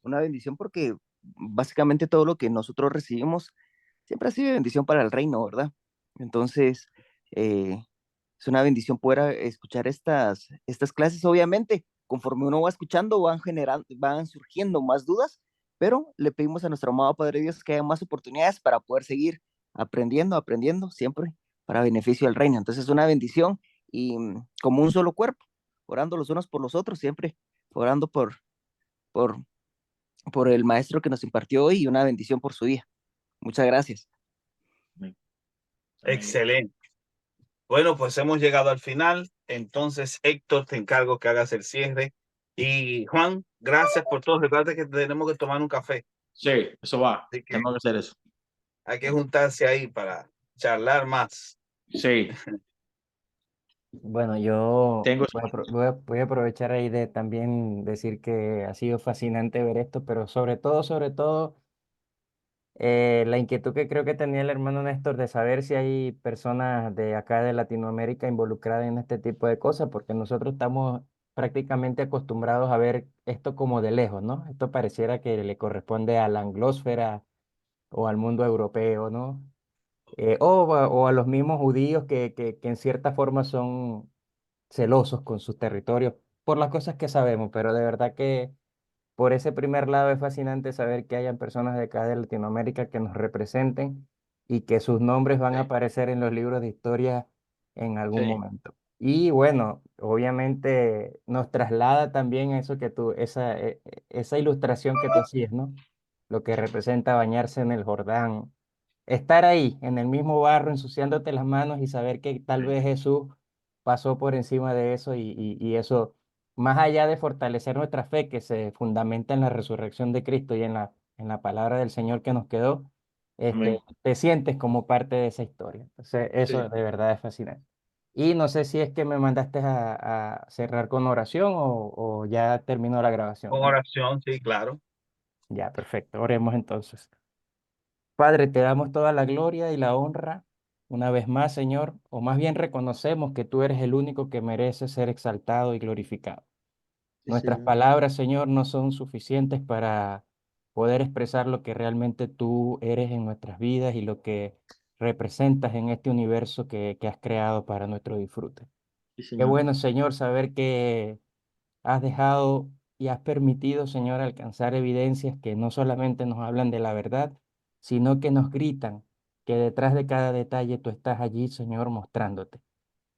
porque básicamente todo lo que nosotros recibimos siempre ha sido bendición para el reino, ¿verdad? Entonces, es una bendición poder escuchar estas clases, obviamente, conforme uno va escuchando, van surgiendo más dudas, pero le pedimos a nuestro amado Padre Dios que haya más oportunidades para poder seguir aprendiendo siempre para beneficio del reino. Entonces, es una bendición y como un solo cuerpo, orando los unos por los otros, siempre orando por, por el maestro que nos impartió hoy y una bendición por su vida. Muchas gracias. Excelente. Bueno, pues hemos llegado al final. Entonces, Héctor, te encargo que hagas el cierre. Y Juan, gracias por todo. Recuerda que tenemos que tomar un café. Sí, eso va. Así que Tenemos que hacer eso. hay que juntarse ahí para charlar más. Sí. Bueno, yo Tengo voy a aprovechar ahí de también decir que ha sido fascinante ver esto, pero sobre todo, la inquietud que creo que tenía el hermano Néstor de saber si hay personas de acá de Latinoamérica involucradas en este tipo de cosas, porque nosotros estamos prácticamente acostumbrados a ver esto como de lejos, ¿no? Esto pareciera que le corresponde a la anglósfera o al mundo europeo, ¿no? O a los mismos judíos que en cierta forma son celosos con sus territorios por las cosas que sabemos, pero de verdad que por ese primer lado es fascinante saber que hayan personas de acá de Latinoamérica que nos representen y que sus nombres van a aparecer en los libros de historia en algún momento. Y bueno, obviamente nos traslada también eso que esa ilustración que tú hacías, ¿no? Lo que representa bañarse en el Jordán, estar ahí en el mismo barro ensuciándote las manos y saber que tal vez Jesús pasó por encima de eso y eso, más allá de fortalecer nuestra fe que se fundamenta en la resurrección de Cristo y en la palabra del Señor que nos quedó, te sientes como parte de esa historia. Entonces, eso de verdad es fascinante. Y no sé si es que me mandaste a cerrar con oración o ya terminó la grabación. Con oración, sí, claro. Ya, perfecto. Oremos entonces. Padre, te damos toda la gloria y la honra una vez más, Señor, o más bien reconocemos que tú eres el único que merece ser exaltado y glorificado. Nuestras palabras, Señor, no son suficientes para poder expresar lo que realmente tú eres en nuestras vidas y lo que representas en este universo que has creado para nuestro disfrute. Qué bueno, Señor, saber que has dejado y has permitido, Señor, alcanzar evidencias que no solamente nos hablan de la verdad, sino que nos gritan que detrás de cada detalle tú estás allí, Señor, mostrándote.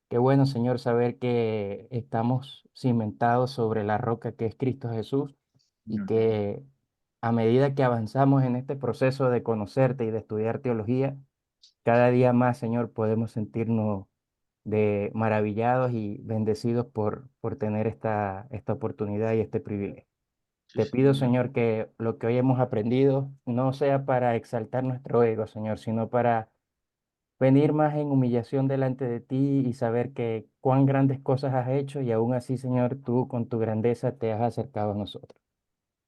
Qué bueno, Señor, saber que estamos cimentados sobre la roca que es Cristo Jesús y que a medida que avanzamos en este proceso de conocerte y de estudiar teología, cada día más, Señor, podemos sentirnos maravillados y bendecidos por tener esta oportunidad y este privilegio. Te pido, Señor, que lo que hoy hemos aprendido no sea para exaltar nuestro ego, Señor, sino para venir más en humillación delante de ti y saber que cuán grandes cosas has hecho y aún así, Señor, tú con tu grandeza te has acercado a nosotros.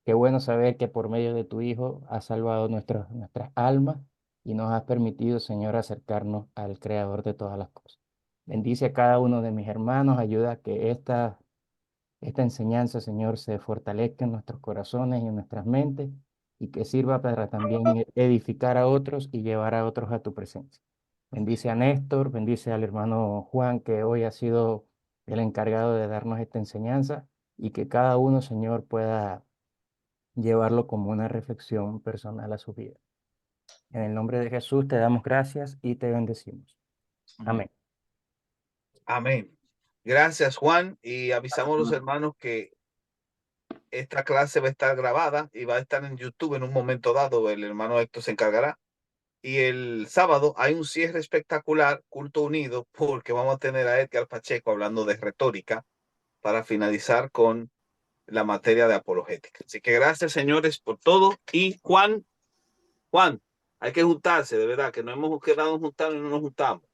Qué bueno saber que por medio de tu Hijo has salvado nuestras almas y nos has permitido, Señor, acercarnos al Creador de todas las cosas. Bendice a cada uno de mis hermanos, ayuda a que esta enseñanza, Señor, se fortalezca en nuestros corazones y en nuestras mentes y que sirva para también edificar a otros y llevar a otros a tu presencia. Bendice a Néstor, bendice al hermano Juan, que hoy ha sido el encargado de darnos esta enseñanza y que cada uno, Señor, pueda llevarlo como una reflexión personal a su vida. En el nombre de Jesús te damos gracias y te bendecimos. Amén. Amén. Gracias, Juan. Y avisamos a los hermanos que esta clase va a estar grabada y va a estar en YouTube en un momento dado. El hermano Héctor se encargará Y el sábado hay un cierre espectacular, culto unido, porque vamos a tener a Edgar Pacheco hablando de retórica para finalizar con la materia de apologética. Así que gracias, señores, por todo. Y Juan, hay que juntarse, de verdad, que no hemos quedado juntarnos y no nos juntamos.